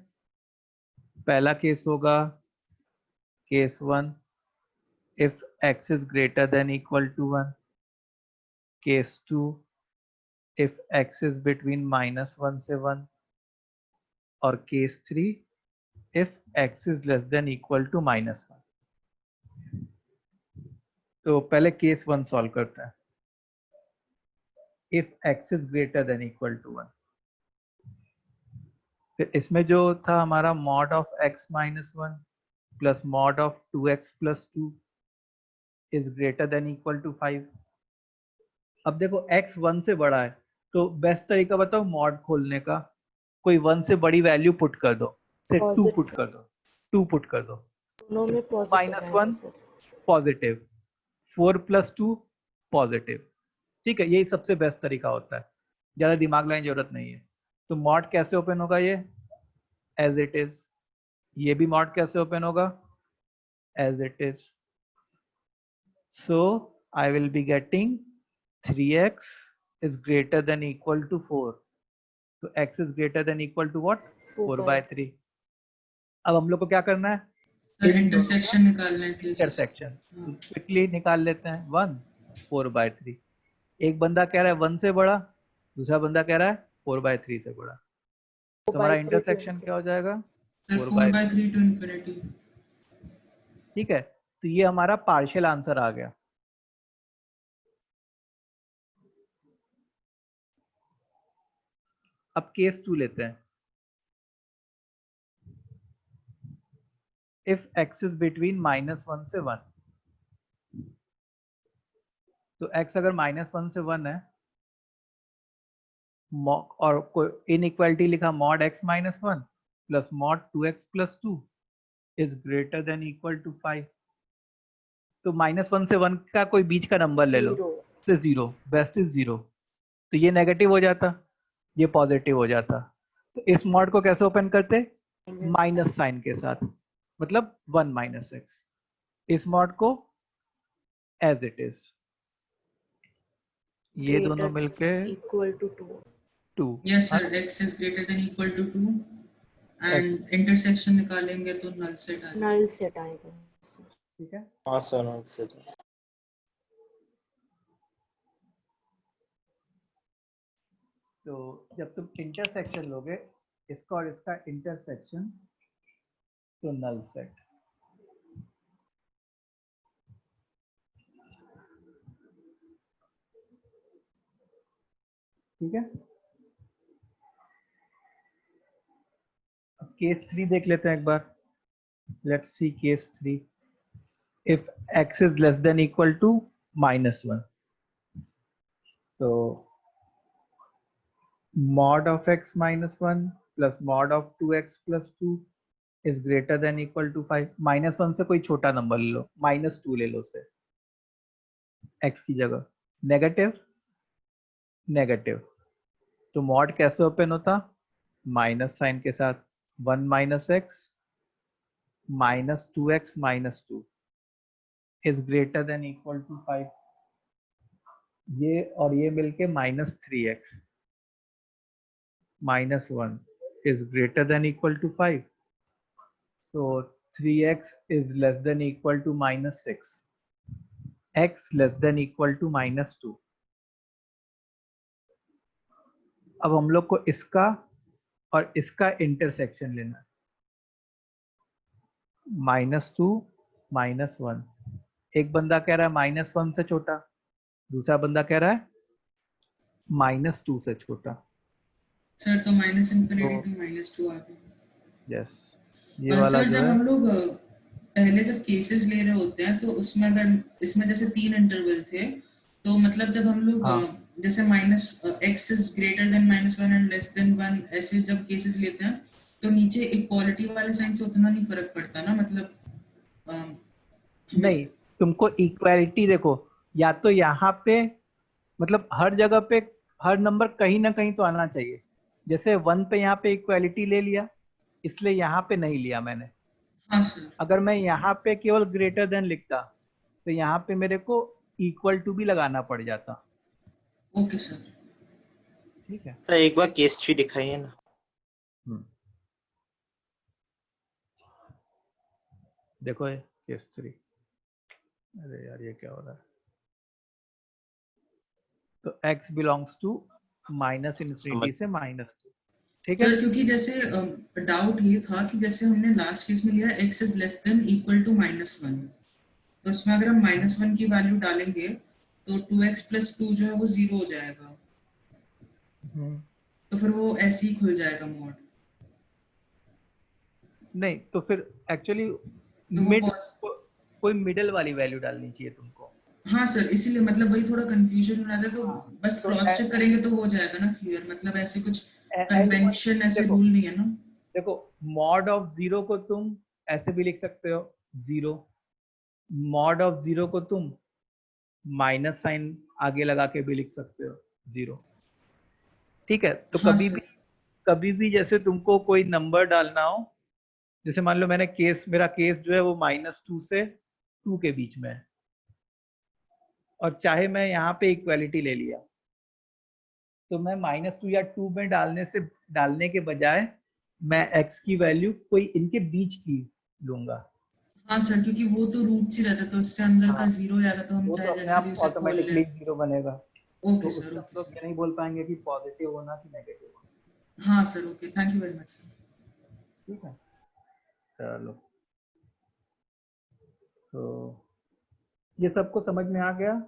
पहला केस होगा case 1, if x is greater than equal to 1। Case 2, if x is between -1 से 1। और case 3, if x is less than equal to -1। तो पहले केस 1 सॉल्व करते हैं। If x is greater than equal to 1, फिर इसमें जो था हमारा mod of x minus 1 plus mod of 2x plus 2 is greater than equal to 5। अब देखो x 1 से बड़ा है, तो बेस्ट तरीका बताओ मॉड खोलने का। कोई 1 से बड़ी वैल्यू पुट कर दो, से 2 पुट कर दो, 2 पुट कर दो। दोनों में पॉजिटिव माइनस आएगा 1 सर। Positive, 4 plus 2 positive. ठीक है, यही सबसे बेस्ट तरीका होता है, ज़्यादा दिमाग लगाने की जरूरत नहीं है। तो मॉड कैसे ओपन होगा? ये एज इट इज। ये भी मॉड कैसे ओपन होगा? As it is. So I will be getting 3x is greater than equal to 4. So x is greater than equal to what? 4 by 3. अब हम लोग को क्या करना है? सर इंटरसेक्शन निकालना है केसेस। इंटरसेक्शन क्विकली निकाल लेते हैं। 1 4 by 3। एक बंदा कह रहा है 1 से बड़ा, दूसरा बंदा कह रहा है 4 by 3 से बड़ा। तो हमारा इंटरसेक्शन क्या हो जाएगा? 4 by 4/3 to infinity। ठीक है, तो ये हमारा पार्शियल आंसर आ गया। अब केस 2 लेते हैं। इफ x इज बिटवीन -1 से 1, तो x अगर -1 से 1 है और कोई इनइक्वालिटी लिखा mod x minus 1 plus mod 2x plus 2 is greater than equal to 5। तो -1 से 1 का कोई बीच का नंबर ले लो, से 0, बेस्ट इज 0। तो ये नेगेटिव हो जाता, ये पॉजिटिव हो जाता। तो इस मॉड को कैसे ओपन करते? माइनस साइन के साथ, मतलब 1 माइनस एक्स। इस मॉड को एज इट इज, ये दोनों मिलके equal to 2। Yes sir, x is greater than equal to 2 and intersection निकालेंगे तो नल सेट आएगा। नल सेट आएगा सर। ठीक है, हाँ सर आंसर। तो जब तुम इंटरसेक्शन लोगे इसका और इसका इंटरसेक्शन, तो नल सेट। ठीक है, केस 3 देख लेते हैं एक बार. Let's see case 3. If x is less than equal to -1, तो mod of x -1 plus mod of 2x plus 2 is greater than equal to 5. -1 से कोई छोटा नंबर ले लो, -2 ले लो उसे x की जगह. नेगेटिव नेगेटिव, तो मॉड कैसे ओपन होता? माइनस साइन के साथ. 1 minus x minus 2x minus 2 is greater than equal to 5. ये और ये मिलके -3x minus 1 is greater than equal to 5. So 3x is less than equal to -6. x less than equal to -2. अब हम लोग को इसका और इसका इंटरसेक्शन लेना. -2 -1. एक बंदा कह रहा है -1 से छोटा, दूसरा बंदा कह रहा है -2 से छोटा. सर तो -∞ to -2 आ गया. यस, ये वाला सर जो जब है हम लोग पहले जब केसेस ले रहे होते हैं तो उसमें अगर इसमें जैसे 3 इंटरवल थे, तो मतलब जब हम लोग जैसे x is greater then -1 and less then 1 ऐसे जब केसेस लेते हैं तो नीचे इक्वालिटी वाले साइन से उतना नहीं फर्क पड़ता ना, मतलब नहीं, तुमको इक्वालिटी देखो, या तो यहाँ पे मतलब हर जगह पे हर नंबर कहीं ना कहीं तो आना चाहिए. जैसे 1 पे यहाँ पे इक्वालिटी ले लिया, इसलिए यहाँ पे नहीं लिया मैंने. हाँ सर. अगर मैं यहाँ पे केवल ग्रेटर देन लिखता तो यहाँ पे मेरे को इक्वल टू भी लगाना पड़ जाता. Okay sir. ठीक है सर एक बार केस 3 दिखाइए ना. देखो ये केस 3. अरे यार ये क्या हो रहा है? तो x बिलोंग्स टू -∞ से -2. ठीक है सर क्योंकि जैसे डाउट ये था कि जैसे हमने लास्ट केस में लिया x is less than equal to -1, तो इसमें अगर हम -1 की वैल्यू डालेंगे तो 2x + 2 जो है वो 0 हो जाएगा. तो फिर वो ऐसे ही खुल जाएगा मॉड. नहीं, तो फिर एक्चुअली कोई मिडल वाली वैल्यू डालनी चाहिए तुमको. हाँ सर, इसीलिए मतलब वही थोड़ा कंफ्यूजन हो रहा था, तो बस तो क्रॉस चेक करेंगे तो हो जाएगा ना क्लियर. मतलब ऐसे कुछ कन्वेंशन ऐसे रूल नहीं है ना. देखो, मॉड ऑफ 0 को तुम ऐसे भी लिख सकते हो 0. मॉड ऑफ 0 को तुम माइनस साइन आगे लगा के भी लिख सकते हो 0. ठीक है, तो हाँ कभी भी जैसे तुमको कोई नंबर डालना हो, जैसे मान लो मेरा केस जो है वो -2 से 2 के बीच में है, और चाहे मैं यहाँ पे इक्वालिटी ले लिया, तो मैं -2 या 2 में डालने के बजाय मैं x की वैल्यू कोई इनके बीच की लूंगा. हाँ सर, क्योंकि वो तो रूट ही रहता है, तो उससे अंदर का 0 आएगा, तो हम वो तो चाहे अपने जैसे भी आप उसे खोल ऑटोमेटिकली लें. 0 बनेगा. ओके तो सर. उससे हम ओके लोग सर. ये नहीं बोल पाएंगे कि पॉजिटिव होना कि नेगेटिव होना. हाँ sir. Okay, thank you very much sir. ठीक है, चलो. तो ये सबको समझ में आ गया?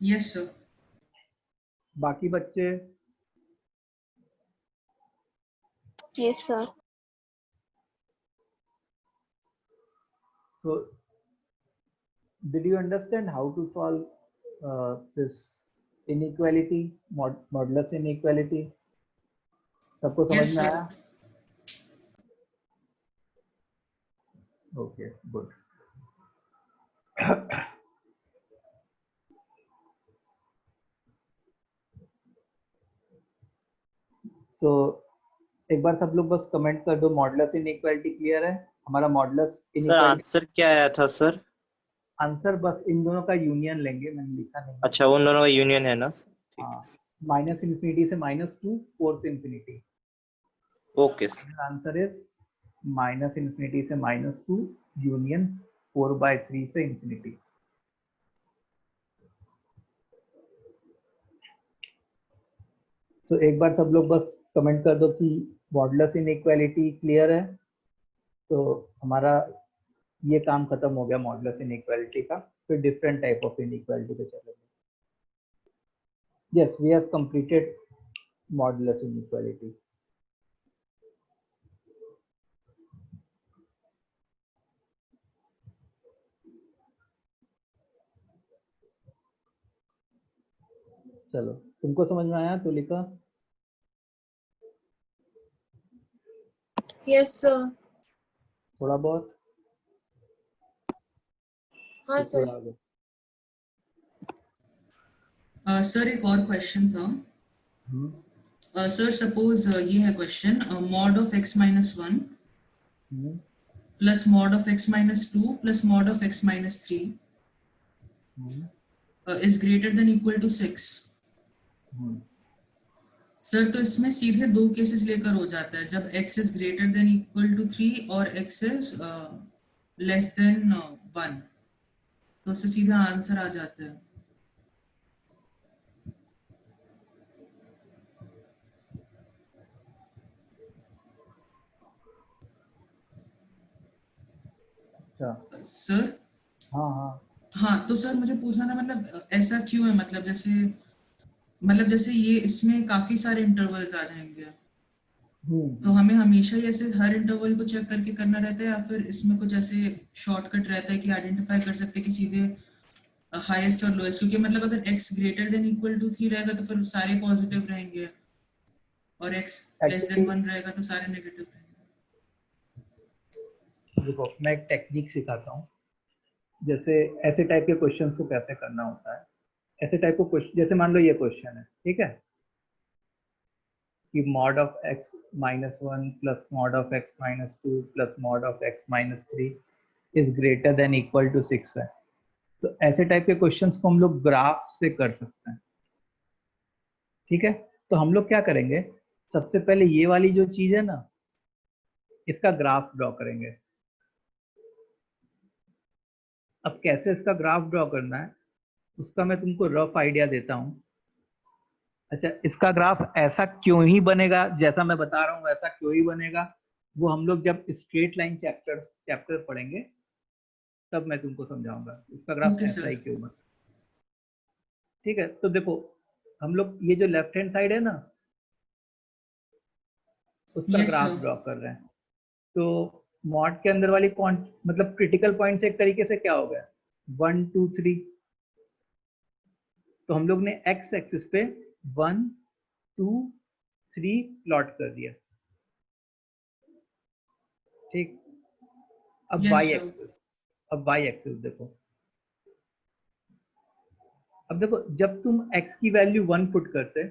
Yes sir. बाकी बच्चे? Yes, sir. So did you understand how to solve this inequality, modulus inequality? सबको समझ Yes, में sir. आया? Okay, good. So एक बार सब लोग बस कमेंट कर दो, मॉडुलस इनइक्वालिटी क्लियर है? हमारा मॉडुलस सर इनइक्वालिटी आंसर क्या आया था सर? आंसर बस इन दोनों का यूनियन लेंगे, मैंने लिखा नहीं. अच्छा, उन दोनों का यूनियन है ना? ठीक हाँ, है. -∞ से -2, 4 से ∞. Okay sir. आंसर इज -∞ से -2 यूनियन 4/3 से ∞. तो एक बार सब लोग बस कमेंट कर दो कि मॉडुलस इनइक्वालिटी क्लियर है. तो हमारा ये काम खत्म हो गया मॉडुलस इनइक्वालिटी का. फिर डिफरेंट टाइप ऑफ इनइक्वालिटी पे चलेंगे. Yes, we have completed modulus inequality. चलो तुमको समझ में आया तुलिका? Yes sir. थोड़ा बहुत? हाँ कि थोड़ा सर। आगे? सर एक और क्वेश्चन था। हम्म, सर सपोज ये है question, mod of x minus one hmm, plus mod of x minus two plus mod of x minus three hmm, is greater than equal to 6। Hmm. Sir तो इसमें सीधे दो cases लेकर हो जाता है, जब x is greater than equal to 3 और x इज लेस देन 1, तो उससे सीधा आंसर आ जाता है। अच्छा, सर हाँ हाँ। हाँ, तो सर मुझे पूछना था, मतलब ऐसा क्यों है, मतलब जैसे ये इसमें काफी सारे इंटरवल्स आ जाएंगे, तो हमें हमेशा ही ऐसे हर इंटरवल को चेक करके करना रहता है, या फिर इसमें कुछ ऐसे शॉर्टकट रहता है कि आइडेंटिफाई कर सकते हैं कि सीधे हाईएस्ट और लोएस्ट, क्योंकि मतलब अगर x greater than equal to 3 रहेगा तो फिर सारे पॉजिटिव रहेंगे, और x लेस देन एक्चुअली 1 रहेगा तो सारे नेगेटिव रहेंगे। देखो मैं एक टेक्निक सिखाता हूँ, जैसे ऐसे टाइप के क्वेश्चंस को कैसे करना होता है। ऐसे टाइप को क्वेश्चन, जैसे मान लो ये क्वेश्चन है, ठीक है, कि mod of x minus one plus mod of x minus two plus mod of x minus three is greater than equal to 6 है। तो ऐसे टाइप के क्वेश्चंस को हम लोग ग्राफ से कर सकते हैं, ठीक है। तो हम लोग क्या करेंगे, सबसे पहले ये वाली जो चीज है ना, इसका ग्राफ ड्रॉ करेंगे। अब कैसे इसका ग्राफ ड्रॉ करना है उसका मैं तुमको रफ आइडिया देता हूँ। अच्छा, इसका ग्राफ ऐसा क्यों ही बनेगा, जैसा मैं बता रहा हूँ वैसा क्यों ही बनेगा, वो हम लोग जब स्ट्रेट लाइन चैप्टर पढ़ेंगे तब मैं तुमको समझाऊंगा इसका ग्राफ ओके ऐसा ही सर। क्यों बना। ठीक है, तो देखो हम लोग ये जो लेफ्ट हैंड साइड है ना, उसका यस ग्राफ सर। ड्रॉ कर रहे हैं। तो मॉड के अंदर वाली मतलब क्रिटिकल पॉइंट्स एक तरीके से क्या हो गया, 1 2 3। तो हम लोग ने एक्स एक्सिस पे 1 2 3 प्लॉट कर दिया, ठीक। अब यस वाई सर। एक्सिस, अब वाई एक्सिस देखो, अब देखो जब तुम x की वैल्यू 1 पुट करते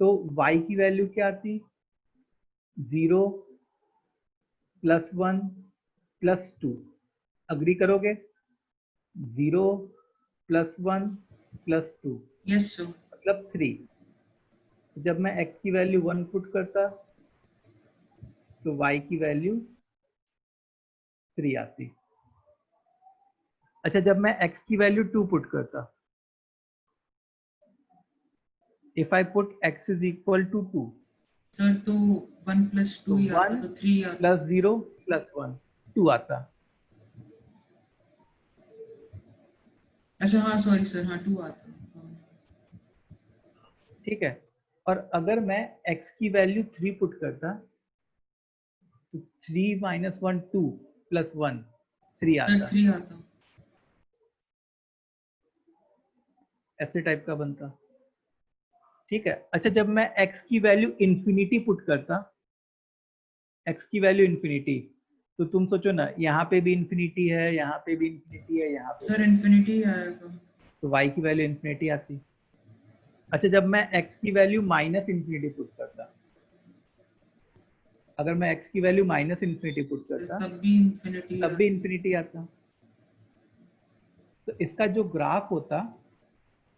तो y की वैल्यू क्या आती, 0 प्लस 1 प्लस 2। अग्री करोगे, 0 प्लस 1 प्लस 2 यस सर। मतलब 3। जब मैं x की वैल्यू 1 पुट करता तो y की वैल्यू 3 आती। अच्छा, जब मैं x की वैल्यू 2 पुट करता, if I put x is equal to 2 sir तो 1 प्लस 2 तो ही आता, 1 तो 3 आता। प्लस 0 प्लस 1 2 आता। अच्छा हाँ, सॉरी सर, हाँ 2 आता। ठीक है, और अगर मैं x की वैल्यू 3 पुट करता तो 3 माइनस 1 2 प्लस 1 3 सर आता, 3 आता। ऐसे टाइप का बनता। ठीक है, अच्छा जब मैं x की वैल्यू इंफिनिटी पुट करता, x की वैल्यू इंफिनिटी, तो तुम सोचो ना, यहाँ पे भी इंफिनिटी है, यहाँ पे भी इंफिनिटी है, यहाँ पे सर भी, इन्फिनिटी आएगा। तो y की वैल्यू इंफिनिटी आती। अच्छा, जब मैं x की वैल्यू माइनस इंफिनिटी पुट करता, अगर मैं x की वैल्यू माइनस इंफिनिटी पुट करता तब भी इन्फिनिटी तब भी आता। इंफिनिटी आता। तो इसका जो ग्राफ होता,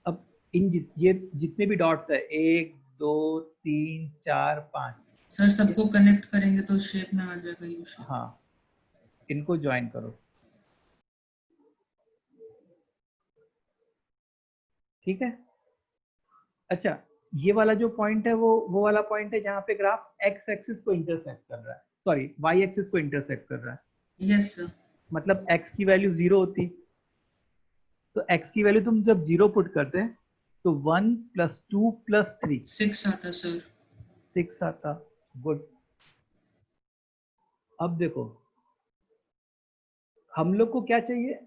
अब ये जितने भी डॉट्स है 1 2 3 4 5, सर सबको कनेक्ट करेंगे तो शेप में आ जाएगा यू शेप। हाँ इनको ज्वाइन करो, ठीक है। अच्छा, ये वाला जो पॉइंट है वो वाला पॉइंट है जहाँ पे ग्राफ x एक्सिस को इंटरसेक्ट कर रहा है, सॉरी y एक्सिस को इंटरसेक्ट कर रहा है। Yes sir. मतलब x की वैल्यू 0 होती, तो x की वैल्यू तुम जब 0 पुट करते तो 1 प्लस 2 प्लस 3 6 आता सर। 6 आता। गुड। अब देखो हम लोग को क्या चाहिए,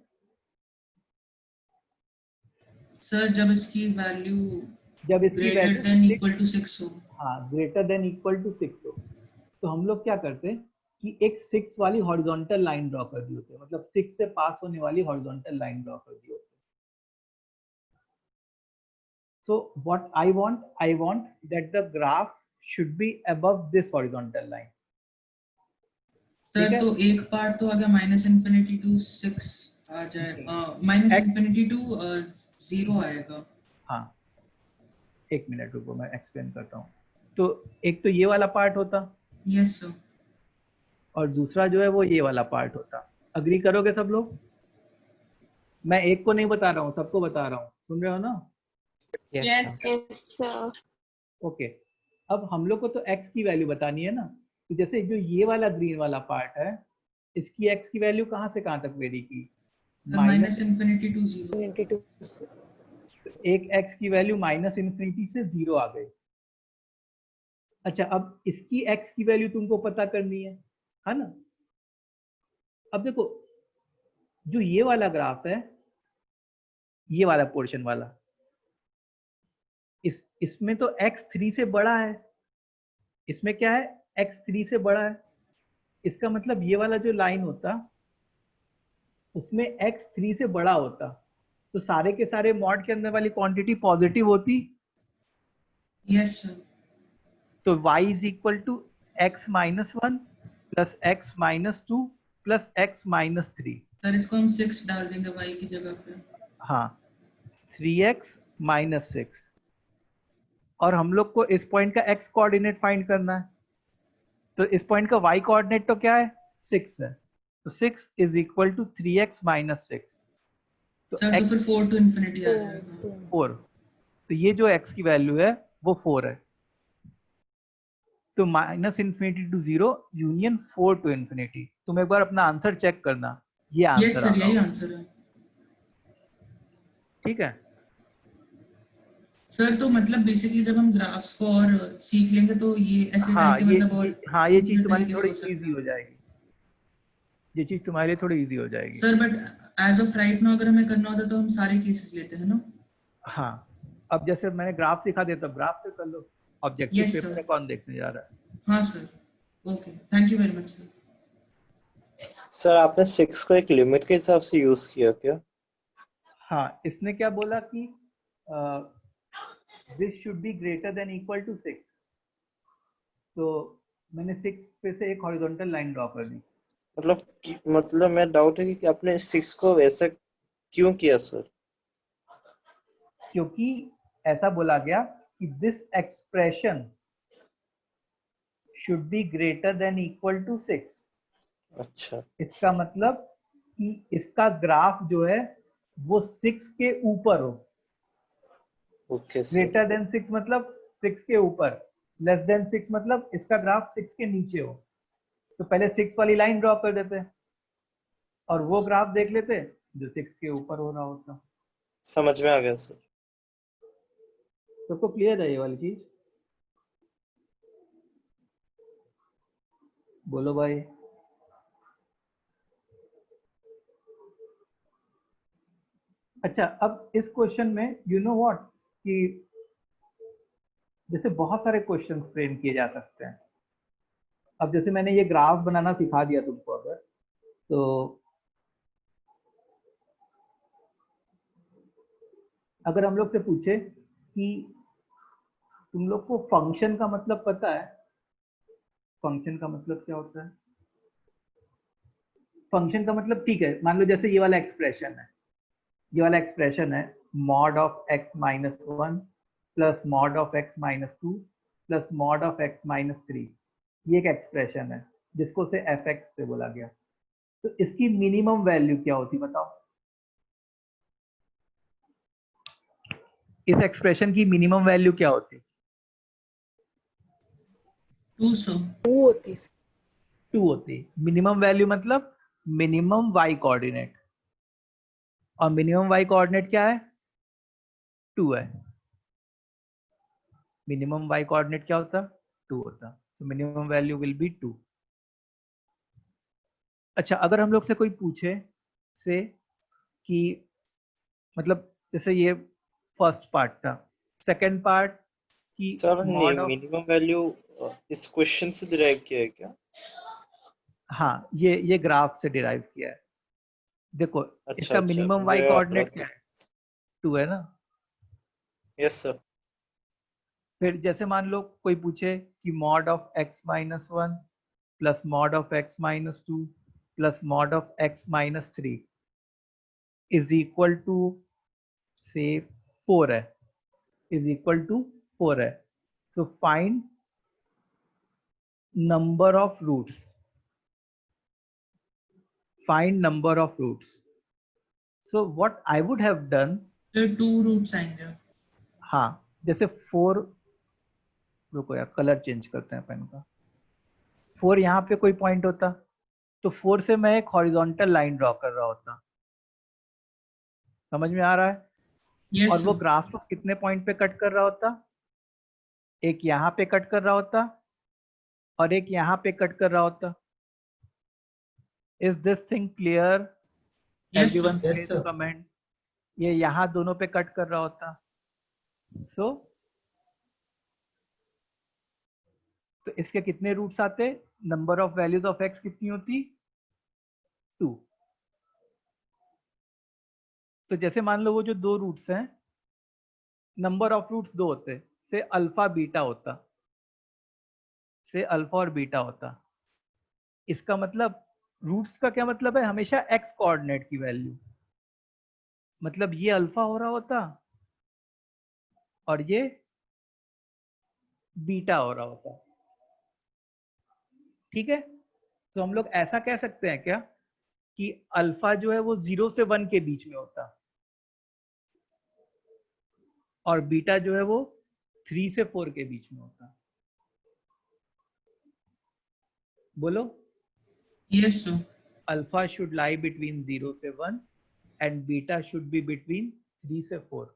सर जब इसकी वैल्यू जब इसकी greater value than equal to 6 हो। हाँ ग्रेटर देन इक्वल टू 6 हो, तो हम लोग क्या करते हैं कि एक 6 वाली हॉरिजॉन्टल लाइन ड्रॉ कर दी होती है, मतलब 6 से पास होने वाली हॉरिजॉन्टल लाइन ड्रॉ कर दी होती है। So what I want that the graph should be above this horizontal line. ठीक सर है? तो एक पार्ट तो आ गया -∞ टू 6 आ जाए, -∞ टू 0 आएगा। हाँ एक मिनट रुको, मैं एक्सप्लेन करता हूँ। तो एक तो ये वाला पार्ट होता, यस सर। और दूसरा जो है वो ये वाला पार्ट होता। अग्री करोगे सब लोग? मैं एक को नहीं बता रहा हूँ, सबको बता रहा हूँ, सुन रहे हो ना? Yes yes sir. ओके, अब हम लोग को तो x की वैल्यू बतानी है ना, तो जैसे जो ये वाला ग्रीन वाला पार्ट है, इसकी x की वैल्यू कहाँ से कहाँ तक वेरी की? -∞ टू 0। 22 एक x की वैल्यू -∞ से 0 आ गई। अच्छा, अब इसकी x की वैल्यू तुमको पता करनी है ना? अब देखो, जो ये वाला ग्राफ है, ये वाला पोर्शन वाला, इसमें तो x 3 से बड़ा है, इसमें क्या है, x 3 से बड़ा है। इसका मतलब ये वाला जो लाइन होता, उसमें x 3 से बड़ा होता, तो सारे के सारे मॉड के अंदर वाली क्वांटिटी पॉजिटिव होती। Yes sir. तो y is equal to x minus 1 plus x minus 2 plus x minus 3। Sir इसको हम 6 डाल देंगे y की जगह पे। हाँ 3x माइनस 6, और हम लोग को इस पॉइंट का x कोऑर्डिनेट फाइंड करना है, तो इस पॉइंट का y कोऑर्डिनेट तो क्या है, 6 है, तो 6 is equal to 3x minus 6। तो सर तो फिर 4 टू इन्फिनिटी आ जाएगा। 4, तो ये जो x की वैल्यू है वो 4 है। तो -∞ टू 0 यूनियन 4 टू इन्फिनिटी। तुम एक बार अपना आंसर चेक करना, ये यस आंसर आ सर, रहा यही होगा। आंसर है। ठीक है सर तो मतलब बेसिकली जब हम ग्राफ्स को और सीख लेंगे तो ये ऐसे हाँ, टाइप के ये मतलब और हाँ ये चीज better तुम्हारी तरीके से थोड़ी हो सकता इजी है। हो जाएगी, ये चीज तुम्हारे लिए थोड़ी इजी हो जाएगी। Sir but as of right now अगर हमें करना होता तो हम सारे केसेस लेते हैं ना। हाँ, अब जैसे मैंने ग्राफ सिखा दिया, तो ग्राफ से कर लो, ऑब्जेक्टिव यस पेपर सर। है, कौन देखने जा रहा है। हाँ sir, okay, thank you very much sir. Sir आपने 6 को एक लिमिट के हिसाब से यूज किया क्या? हाँ, इसने क्या बोला कि this should be greater than equal to 6, तो मैंने 6 पे से एक हॉरिजॉन्टल लाइन ड्रॉ कर दी। मतलब मैं डाउट है कि आपने 6 को वैसा क्यों किया सर? क्योंकि ऐसा बोला गया कि this expression should be greater than equal to 6। अच्छा, इसका मतलब कि इसका ग्राफ जो है वो 6 के ऊपर हो। Okay sir. ग्रेटर देन 6 मतलब 6 के ऊपर, लेस देन 6 मतलब इसका ग्राफ 6 के नीचे हो। तो पहले 6 वाली लाइन ड्रॉ कर देते और वो ग्राफ देख लेते जो 6 के ऊपर हो रहा होता। समझ में आ गया सर। सबको क्लियर है ये वाली चीज? बोलो भाई। अच्छा, अब इस क्वेश्चन में यू नो व्हाट कि जैसे बहुत सारे क्वेश्चंस फ्रेम किए जा सकते हैं। अब जैसे मैंने ये ग्राफ बनाना सिखा दिया तुमको, अगर तो अगर हम लोग से पूछे कि तुम लोग को फंक्शन का मतलब पता है, फंक्शन का मतलब क्या होता है? फंक्शन का मतलब, ठीक है, मान लो जैसे ये वाला एक्सप्रेशन है, ये वाला एक्सप्रेशन है mod of x minus 1 plus mod of x minus 2 plus mod of x minus 3। ये एक एक्सप्रेशन है जिसको से fx से बोला गया। तो इसकी मिनिमम वैल्यू क्या होती बताओ? इस एक्सप्रेशन की मिनिमम वैल्यू क्या होती? 200। 2 होती 2 होती। मिनिमम वैल्यू मतलब मिनिमम y कोऑर्डिनेट, और मिनिमम y कोऑर्डिनेट क्या है? 2 है। मिनिमम y कोऑर्डिनेट क्या होता? 2 होता। So minimum value will be 2। अच्छा, अगर हम लोग से कोई पूछे से कि मतलब जैसे ये फर्स्ट पार्ट था। सेकंड पार्ट की sir mod of, minimum value इस क्वेश्चन से डिराइव किया है क्या? हाँ ये ग्राफ से डिराइव किया है। देखो अच्छा इसका अच्छा, मिनिमम मुझे y कोऑर्डिनेट लगा। क्या है, 2 है ना। Yes sir. फिर जैसे मान लो कोई पूछे कि mod of x minus 1 plus mod of x minus 2 plus mod of x minus 3 is equal to से 4 है, इज इक्वल टू 4 है। So find number of roots, find number of roots. So what I would have done, तो 2 roots आएंगे। हाँ जैसे 4, रुको यार colour change करते हैं पेन का। 4 यहाँ पे कोई पॉइंट होता तो 4 से मैं एक हॉरिजॉन्टल लाइन ड्रॉ कर रहा होता, समझ में आ रहा है। यस और वो सर। ग्राफ को कितने पॉइंट पे कट कर रहा होता, एक यहाँ पे कट कर रहा होता और एक यहाँ पे कट कर रहा होता। Is this thing clear? Yes everyone sir. Please comment. ये यहाँ दोनों पे कट कर रहा होता। सो तो इसके कितने रूट्स आते, number of values of x कितनी होती, 2। तो जैसे मान लो वो जो 2 रूट्स हैं, नंबर ऑफ रूट्स 2 होते, से अल्फा बीटा होता, से अल्फा और बीटा होता। इसका मतलब रूट्स का क्या मतलब है, हमेशा एक्स कोऑर्डिनेट की वैल्यू, मतलब ये अल्फा हो रहा होता और ये बीटा हो रहा होता। ठीक है, तो हम लोग ऐसा कह सकते हैं क्या कि अल्फा जो है वो 0 से 1 के बीच में होता और बीटा जो है वो 3 से 4 के बीच में होता। बोलो। Yes sir. Alpha should lie between 0 से 1 and beta should be between 3 से 4।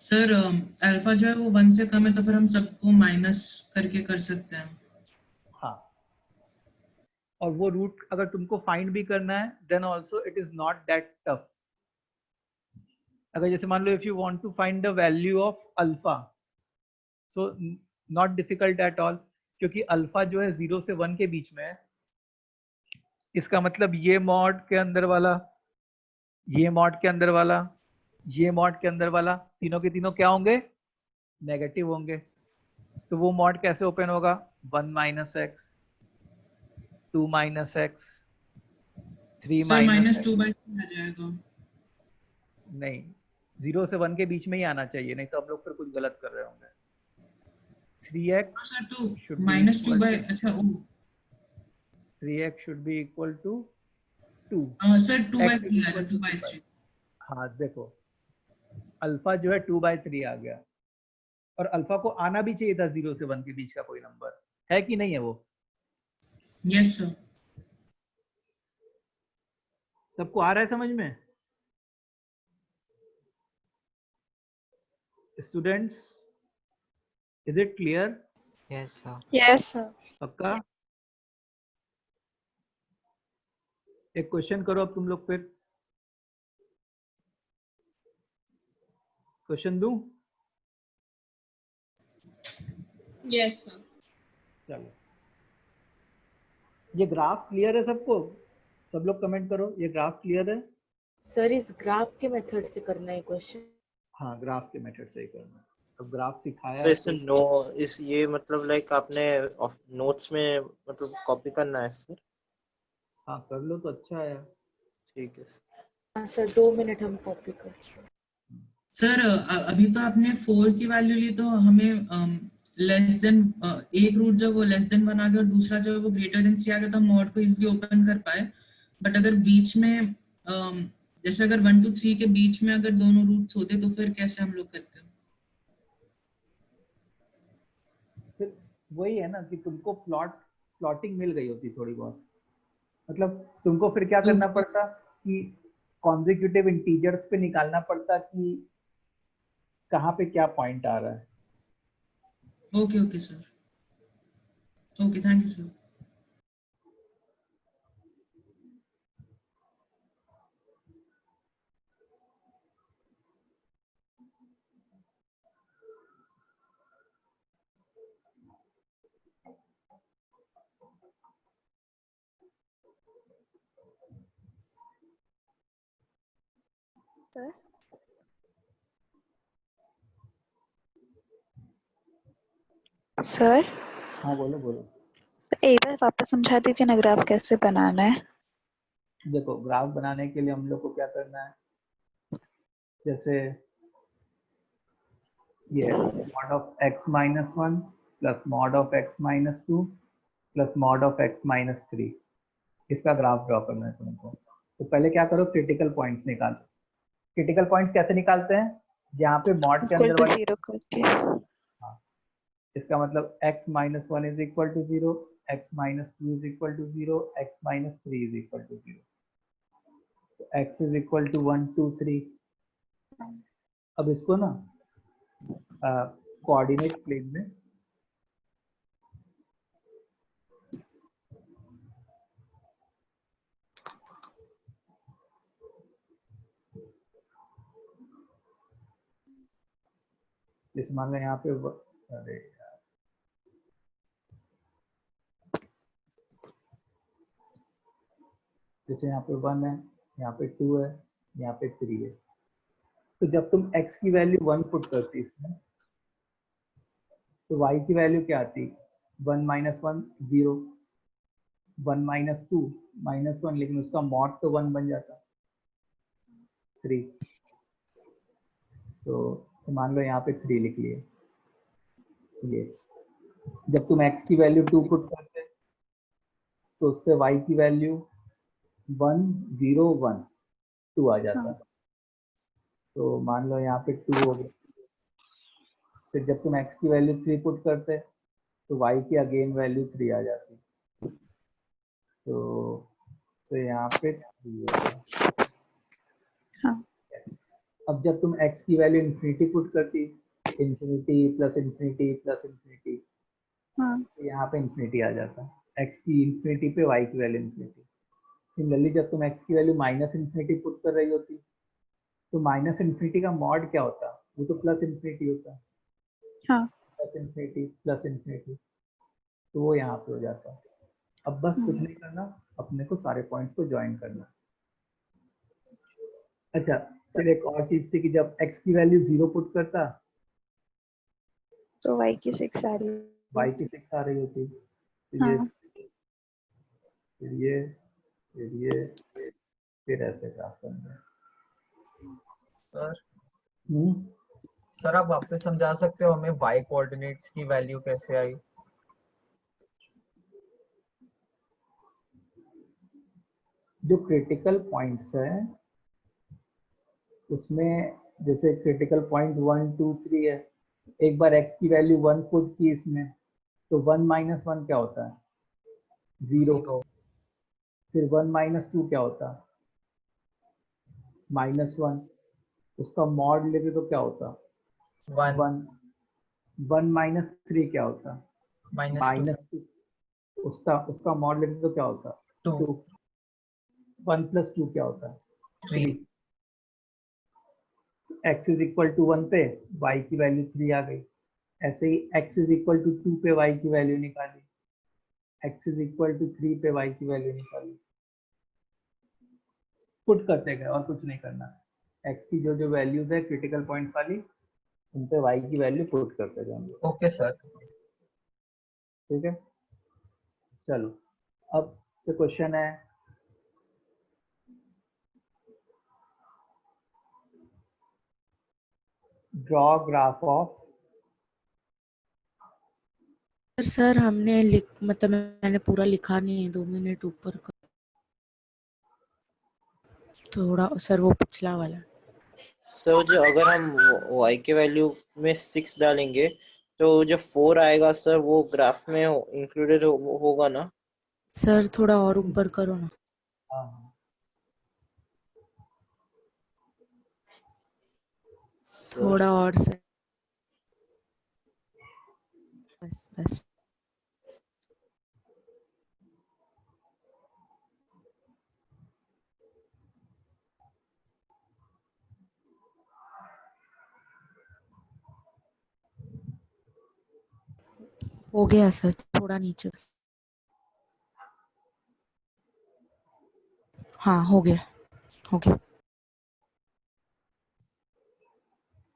सर अल्फा जो है वो 1 से कम है तो फिर हम सबको माइनस करके कर सकते हैं। हाँ, और वो रूट अगर तुमको फाइंड भी करना है then also it is not that tough. अगर जैसे मान लो if you want to find the value of alpha, so not difficult at all, क्योंकि अल्फा जो है 0 से 1 के बीच में है। इसका मतलब ये मॉड के अंदर वाला, ये मॉड के अंदर वाला, ये मॉड के अंदर वाला, तीनों के तीनों क्या होंगे, नेगेटिव होंगे। तो वो मॉड कैसे ओपन होगा, 1 minus x, 2 minus x, 3 sir minus minus x. 2/3 आ जाएगा। नहीं, 0 से 1 के बीच में ही आना चाहिए, नहीं तो हम लोग फिर कुछ गलत कर रहे होंगे। 3x सर तो should be minus 2 equal by to अच्छा ओ 3x should be equal to 2। Sir x is 2/3 आ equal जाएगा to 2 by, 2/3। हाँ देखो अल्फा जो है 2/3 आ गया, और अल्फा को आना भी चाहिए था 0 से 1 के बीच का कोई नंबर, है कि नहीं है वो। Yes sir. सबको आ रहा है समझ में students, is it clear? Yes sir. Yes sir. पक्का? एक क्वेश्चन करो अब तुम लोग, फिर क्वेश्चन दूं? Yes sir. चलो, ये ग्राफ क्लियर है सबको? सब लोग कमेंट करो, ये ग्राफ क्लियर है? सर इस ग्राफ के मेथड से करना है क्वेश्चन। हाँ ग्राफ के मेथड से ही करना है। अब ग्राफ सिखाया सर है इस तो नो इस ये मतलब लाइक आपने नोट्स में मतलब कॉपी करना है सर? हाँ कर लो तो अच्छा है। ठीक है सर। हाँ सर 2 मिनट हम कॉपी कर। सर अभी तो आपने 4 की वैल्यू ली तो हमें लेस देन एक रूट जब वो लेस देन 1 आ गया और दूसरा जो है वो ग्रेटर देन 3 आ गया तो हम मॉड को इजीली ओपन कर पाए। बट अगर बीच में जैसे अगर 1 to 3 के बीच में अगर दोनों रूट्स होते तो फिर कैसे हम लोग करते? फिर वही है ना कि तुमको प्लॉटिंग मिल गई होती थोड़ी बहुत, मतलब तुमको फिर क्या करना पड़ता कि कॉन्जिक्यूटिव इंटीजर्स पे निकालना पड़ता कि कहाँ पे क्या पॉइंट आ रहा है। Okay okay sir. Okay thank you sir. Sir sir हाँ बोलो बोलो। सर एक बार वापस समझा दीजिए ना, ग्राफ कैसे बनाना है? देखो ग्राफ बनाने के लिए हम लोग को क्या करना है, जैसे ये mod of x minus one plus mod of x minus two plus mod of x minus three, इसका ग्राफ ड्रॉ करना है तुमको। तो पहले क्या करो, क्रिटिकल पॉइंट्स निकालो। क्रिटिकल पॉइंट्स कैसे निकालते हैं, जहाँ पे मॉड के इक्वल अंदर टू वाले, जीरो करके। हाँ, इसका मतलब x minus one is equal to zero, x minus two is equal to zero, x minus three is equal to zero, तो x is equal to one two three. अब इसको ना कोऑर्डिनेट प्लेन में जैसे मान लो यहाँ पे अरे यार, जैसे यहाँ पे वन है, यहाँ पे टू है, यहाँ पे थ्री है। तो जब तुम x की वैल्यू वन पुट करती इसमें, तो y की वैल्यू क्या आती, one minus one zero, one minus two minus one, लेकिन उसका मॉड तो वन बन जाता, थ्री। तो मान लो यहाँ पे थ्री लिख लिए। ये जब तुम x की वैल्यू टू पुट करते तो उससे y की value one zero one two आ जाता। तो मान लो यहाँ पे टू हो गया। फिर जब तुम x की वैल्यू थ्री पुट करते तो y की अगेन वैल्यू थ्री आ जाती। तो यहाँ पे थ्री हो गया। हाँ। अब जब तुम x की वैल्यू इन्फिनिटी पुट करती, infinity plus infinity plus infinity, हाँ। तो यहाँ पे इन्फिनिटी आ जाता, x की इन्फिनिटी पे y की वैल्यू इन्फिनिटी। सिमिलरली जब तुम x की वैल्यू माइनस इन्फिनिटी पुट कर रही होती, तो माइनस इन्फिनिटी का मॉड क्या होता, वो तो प्लस इन्फिनिटी होता। हाँ। प्लस इन्फिनिटी प्लस इन्फिनिटी, तो वो यहाँ पे हो जाता। अब बस कुछ नहीं करना, अपने को सारे पॉइंट्स को ज्वाइन करना। अच्छा, फिर एक और चीज थी कि जब x की वैल्यू जीरो पुट करता तो y की सिक्स आ रही y है। की सिक्स आ रही होती। तो ये हाँ। फिर ये फिर ये फिर ऐसे ग्राफ करना। सर हम्म, सर आप वापस समझा सकते हो हमें y कोऑर्डिनेट्स की वैल्यू कैसे आई? जो क्रिटिकल पॉइंट्स है उसमें, जैसे critical point one two three है, एक बार x की वैल्यू वन पुट की इसमें, तो वन माइनस वन क्या होता है, जीरो। जीरो। फिर वन माइनस टू क्या होता, माइनस वन। उसका मॉड लेते तो क्या होता, one. One. One minus three क्या होता, माइनस माइनस टू। उसका उसका मॉड लेते तो क्या होता, two. Two. One plus two क्या होता, three. Three. x is equal to one पे y की वैल्यू थ्री आ गई। ऐसे ही x is equal to two पे y की वैल्यू निकाली, x is equal to three पे y की वैल्यू निकाली। पुट करते गए और कुछ नहीं करना। x की जो जो वैल्यूज है क्रिटिकल पॉइंट वाली, उन पे y की वैल्यू पुट करते गए हम लोग। Okay sir. ठीक है, चलो अब से क्वेश्चन है, ड्रॉ ग्राफ ऑफ। सर हमने मतलब मैंने पूरा लिखा नहीं है, 2 मिनट ऊपर का थोड़ा सर, वो पिछला वाला। सर जो अगर हम y के वैल्यू में 6 डालेंगे तो जो 4 आएगा सर वो ग्राफ में इंक्लूडेड होगा ना? सर थोड़ा और ऊपर करो ना। हाँ, थोड़ा और सर, बस बस। हो गया सर, थोड़ा नीचे बस। हाँ हो गया, हो गया।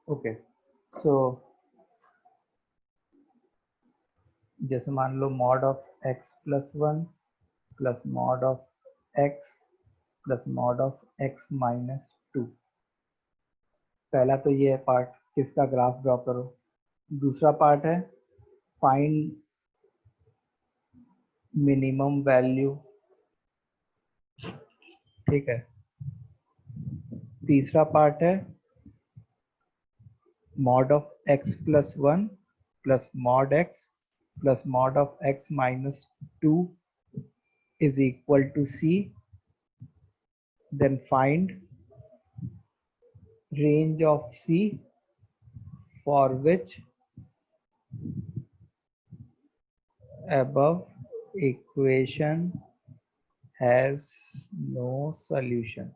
ओके, सो जैसे मान लो mod of x plus 1 plus mod of x plus mod of x minus 2। पहला तो ये पार्ट किसका ग्राफ ड्रॉ करो। दूसरा पार्ट है फाइंड मिनिमम वैल्यू, ठीक है। तीसरा पार्ट है mod of x plus 1 plus mod x plus mod of x minus 2 is equal to c, then find range of c for which above equation has no solution।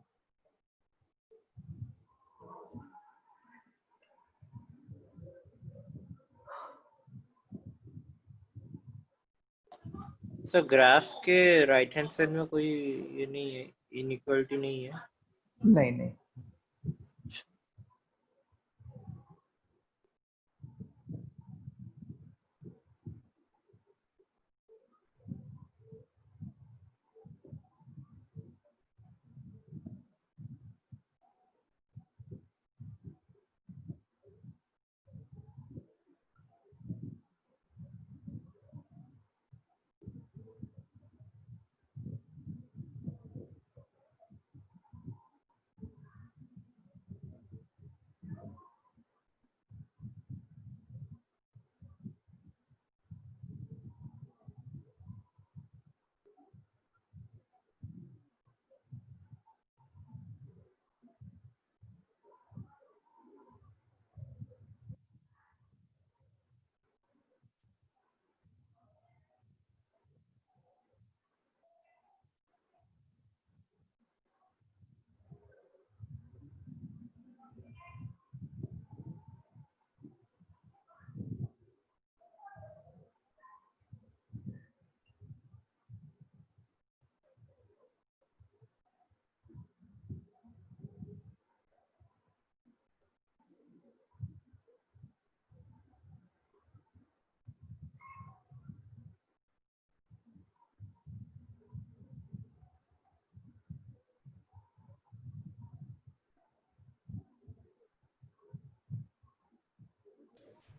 Sir graph के right hand side में कोई ये नहीं है, inequality नहीं है। नहीं नहीं,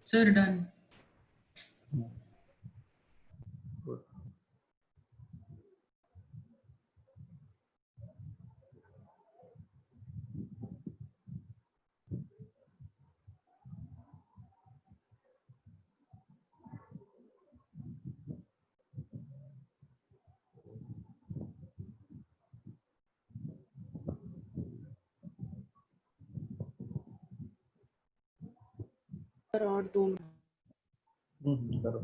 सर डन। सर और दोनों करो।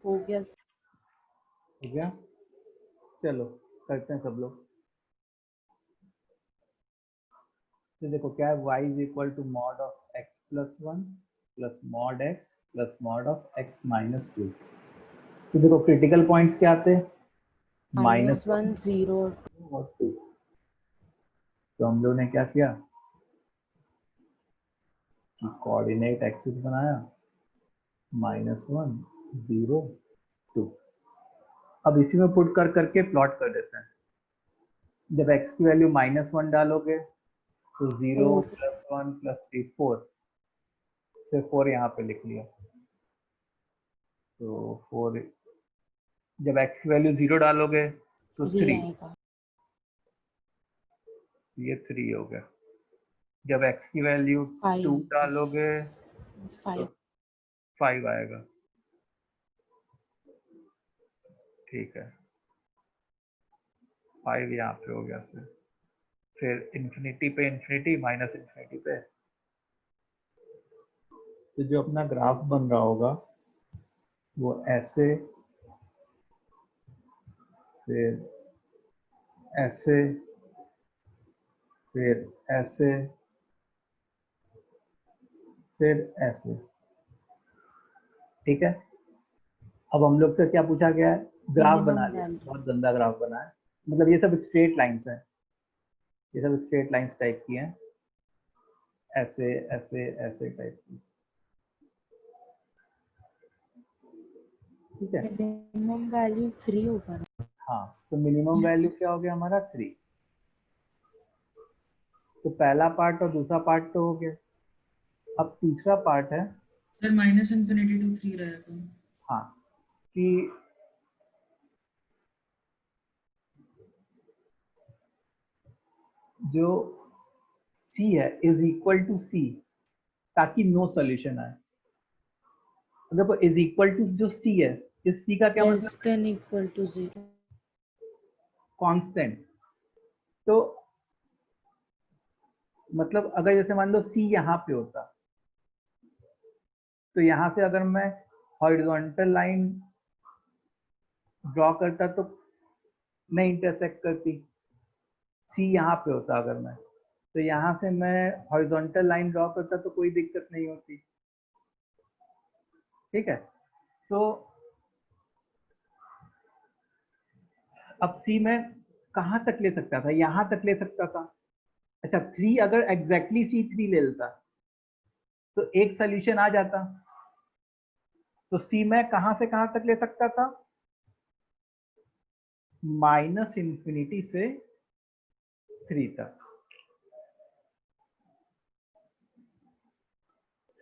हो गया। हो गया, चलो करते हैं सब लोग। तो देखो क्या है, y is equal to mod of x plus 1 plus mod x plus mod of x minus 2। तो देखो क्रिटिकल पॉइंट्स क्या आते हैं, -1 0 और 2। तो हम लोग ने क्या किया कि कोऑर्डिनेट एक्सिस बनाया, -1 0 2। अब इसी में पुट कर करके प्लॉट कर देते हैं। जब x की वैल्यू -1 डालोगे तो 0 + 1 + 3 4, फिर 4 यहाँ पे लिख लिया। तो 4, जब x की वैल्यू 0 डालोगे तो 3 3, आएगा। ये 3 हो गया। जब x की वैल्यू 2 5 डालोगे तो 5 5 आएगा। ठीक है, 5 यहाँ पे हो गया। फिर इन्फिनिटी पे इन्फिनिटी, माइनस इन्फिनिटी पे। तो जो अपना ग्राफ बन रहा होगा वो ऐसे, फिर ऐसे, फिर ऐसे, फिर ऐसे। ठीक है, अब हम लोग से क्या पूछा गया है, ग्राफ मिनिमम बना लिया। वैल्यू। बहुत गंदा ग्राफ बना है, मतलब ये सब स्ट्रेट लाइंस हैं, ये सब स्ट्रेट लाइंस टाइप की हैं, ऐसे ऐसे ऐसे टाइप की। ठीक है, मिनिमम वैल्यू 3 होगा ना। हाँ, तो मिनिमम वैल्यू क्या हो गया हमारा 3। तो पहला पार्ट और दूसरा पार्ट तो हो गया। अब तीसरा पार्ट है, सर -∞ to 3 रहेगा। हाँ, कि जो c है इज इक्वल टू c, ताकि नो सोल्यूशन आए। देखो इज इक्वल टू जो c है, इस c का क्या मतलब, less than equal to 0। Constant. तो मतलब अगर जैसे मान लो c यहाँ पे होता, तो यहाँ से अगर मैं हॉरिजॉन्टल लाइन ड्रॉ करता तो नहीं इंटरसेक्ट करती। c यहाँ पे होता अगर मैं, तो यहाँ से मैं हॉरिजॉन्टल लाइन ड्रॉ करता तो कोई दिक्कत नहीं होती। ठीक है, तो अब c में कहाँ तक ले सकता था, यहाँ तक ले सकता था। अच्छा, 3 अगर एग्जैक्टली c 3 ले लेता तो एक सोल्यूशन आ जाता। तो c में कहां से कहां तक ले सकता था, -∞ से 3 तक।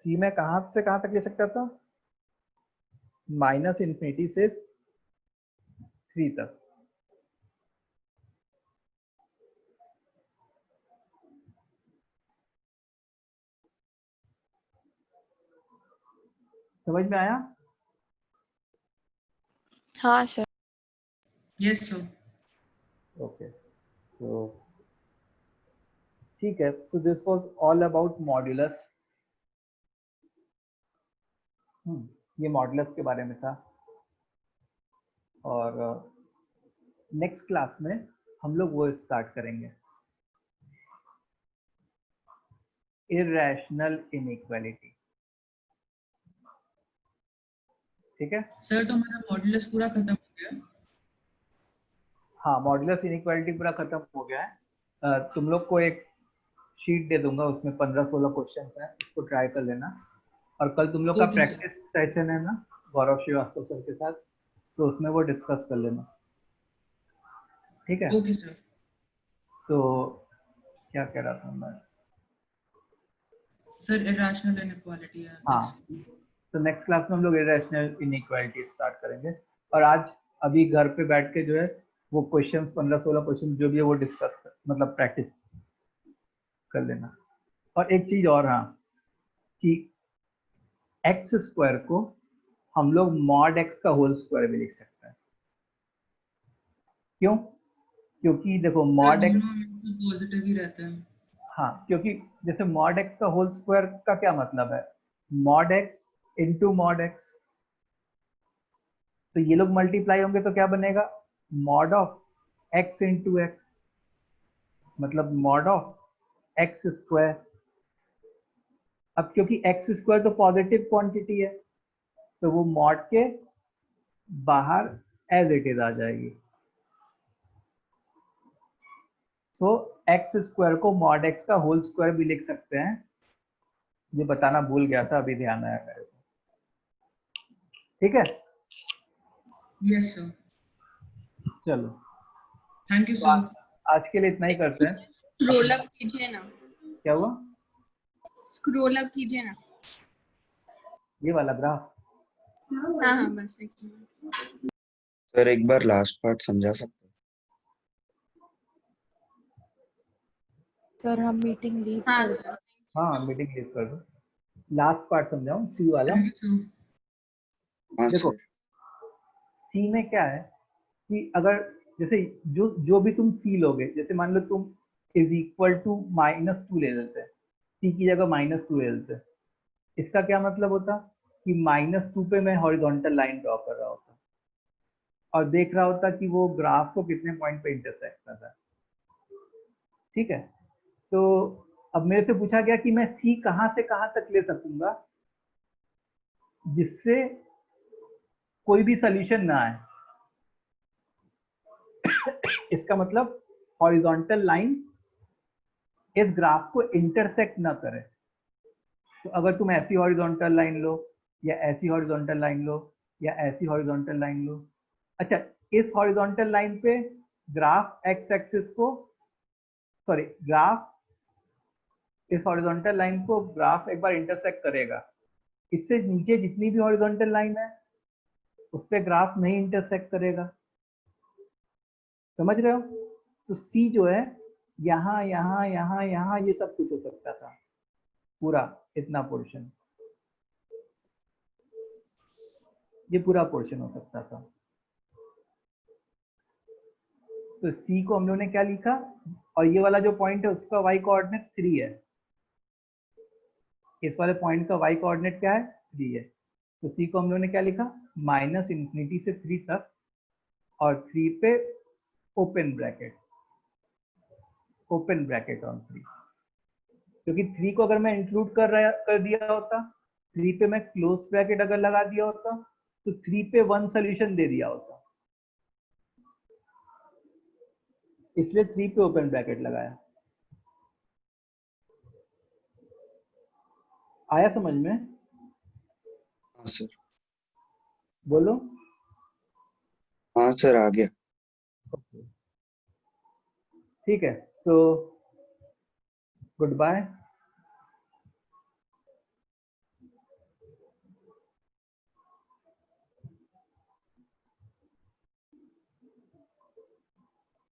c में कहां से कहां तक ले सकता था, -∞ से 3 तक। समझ में आया? हाँ सर। Yes sir. ओके, सो ठीक है, so this was all about modulus. ये मॉड्यूलस के बारे में था। और नेक्स्ट क्लास में हम लोग वो स्टार्ट करेंगे, इर्रेशनल इनइक्वालिटी। ठीक है, सर तो हमारा मॉड्यूलस पूरा खत्म हो गया। हाँ, मॉड्यूलस इनइक्वालिटी पूरा खत्म हो गया है। तुम लोग को एक शीट दे दूंगा, उसमें 15-16 क्वेश्चन हैं, उसको ट्राई कर लेना। और कल तुम लोग का ओके सर। प्रैक्टिस सेशन है ना गौरव श्रीवास्तव सर के साथ, तो उसमें वो डिस्कस कर लेना। ठीक है, ओके सर। तो क्या कह रहा था मैं, सर इरेशनल इनइक्वालिटी है। हाँ, तो नेक्स्ट क्लास में हम लोग इरेशनल इनइक्वालिटी स्टार्ट करेंगे। और आज अभी घर पे बैठ के जो है वो क्वेश्चंस 15-16 क्वेश्चन जो भी है वो डिस्कस मतलब प्रैक्टिस कर लेना। और एक चीज और, हाँ, कि एक्स स्क्वायर को हम लोग मॉड एक्स का होल स्क्वायर भी लिख सकते हैं। क्यों? क्योंकि देखो मॉड एक्स, दोनों में पॉजिटिव ही रहता है। हाँ, क्योंकि जैसे मॉड एक्स का होल स्क्वायर का क्या मतलब है, mod x into mod x. तो ये लोग मल्टीप्लाई होंगे तो क्या बनेगा, mod of x into x, मतलब मॉड ऑफ एक्स स्क्वायर। अब क्योंकि एक्स स्क्वायर तो पॉजिटिव क्वांटिटी है, तो वो मॉड के बाहर एज इट इज आ जाएगी। सो एक्स स्क्वायर को मॉड एक्स का होल स्क्वायर भी लिख सकते हैं, ये बताना भूल गया था, अभी ध्यान आया मेरे को। ठीक है, यस सर, चलो थैंक यू तो सर। आज के लिए इतना ही करते हैं। स्क्रॉल अप कीजिए ना, क्या हुआ? स्क्रॉल अप कीजिए ना। ये वाला ग्राफ? हाँ हाँ बस एक मिनट। सर एक बार लास्ट पार्ट समझा सकते सर हम मीटिंग लीव हाँ कर सर। हाँ मीटिंग लीव कर दो। लास्ट पार्ट समझाऊं, सी वाला। Thank you sir. हाँ देखो सर। सी में क्या है कि अगर जैसे जो भी तुम सी लोगे, जैसे मान लो तुम इज इक्वल टू -2 ले लेते हैं, सी की जगह -2 ले लेते हैं। इसका क्या मतलब होता कि -2 पे मैं हॉरिजॉन्टल लाइन ड्रॉ कर रहा होता और देख रहा होता कि वो ग्राफ को कितने पॉइंट पे इंटरसेक्ट कर रहा है। ठीक है, तो अब मेरे से पूछा गया कि मैं सी कहां से कहां तक ले सकूंगा जिससे कोई भी सोल्यूशन ना आए। इसका मतलब हॉरिजॉन्टल लाइन इस ग्राफ को इंटरसेक्ट ना करे। तो अगर तुम ऐसी हॉरिजॉन्टल लाइन लो या ऐसी हॉरिजॉन्टल लाइन लो या ऐसी हॉरिजॉन्टल लाइन लो, अच्छा इस हॉरिजॉन्टल लाइन पे ग्राफ एक्स एक्सिस को, सॉरी ग्राफ इस हॉरिजॉन्टल लाइन को ग्राफ एक बार इंटरसेक्ट करेगा। इससे नीचे जितनी भी हॉरिजॉन्टल लाइन है उस पे ग्राफ नहीं इंटरसेक्ट करेगा। समझ रहे हो? तो सी जो है यहाँ यहाँ यहाँ यहाँ ये सब कुछ हो सकता था, पूरा इतना पोर्शन, ये पूरा पोर्शन हो सकता था। तो सी को हम लोगों ने क्या लिखा, और ये वाला जो पॉइंट है उसका वाई कोऑर्डिनेट 3 है, इस वाले पॉइंट का वाई कोऑर्डिनेट क्या है 3 है। तो सी को हम लोगों ने क्या लिखा, -∞ से 3 तक और 3 पे ओपन ब्रैकेट ऑन 3, क्योंकि 3 को अगर मैं इंक्लूड कर दिया होता, 3 पे मैं क्लोज ब्रैकेट अगर लगा दिया होता तो 3 पे 1 सोल्यूशन दे दिया होता, इसलिए 3 पे ओपन ब्रैकेट लगाया। आया समझ में? हाँ सर। बोलो। हाँ सर आ गया। ठीक है, सो गुड बाय।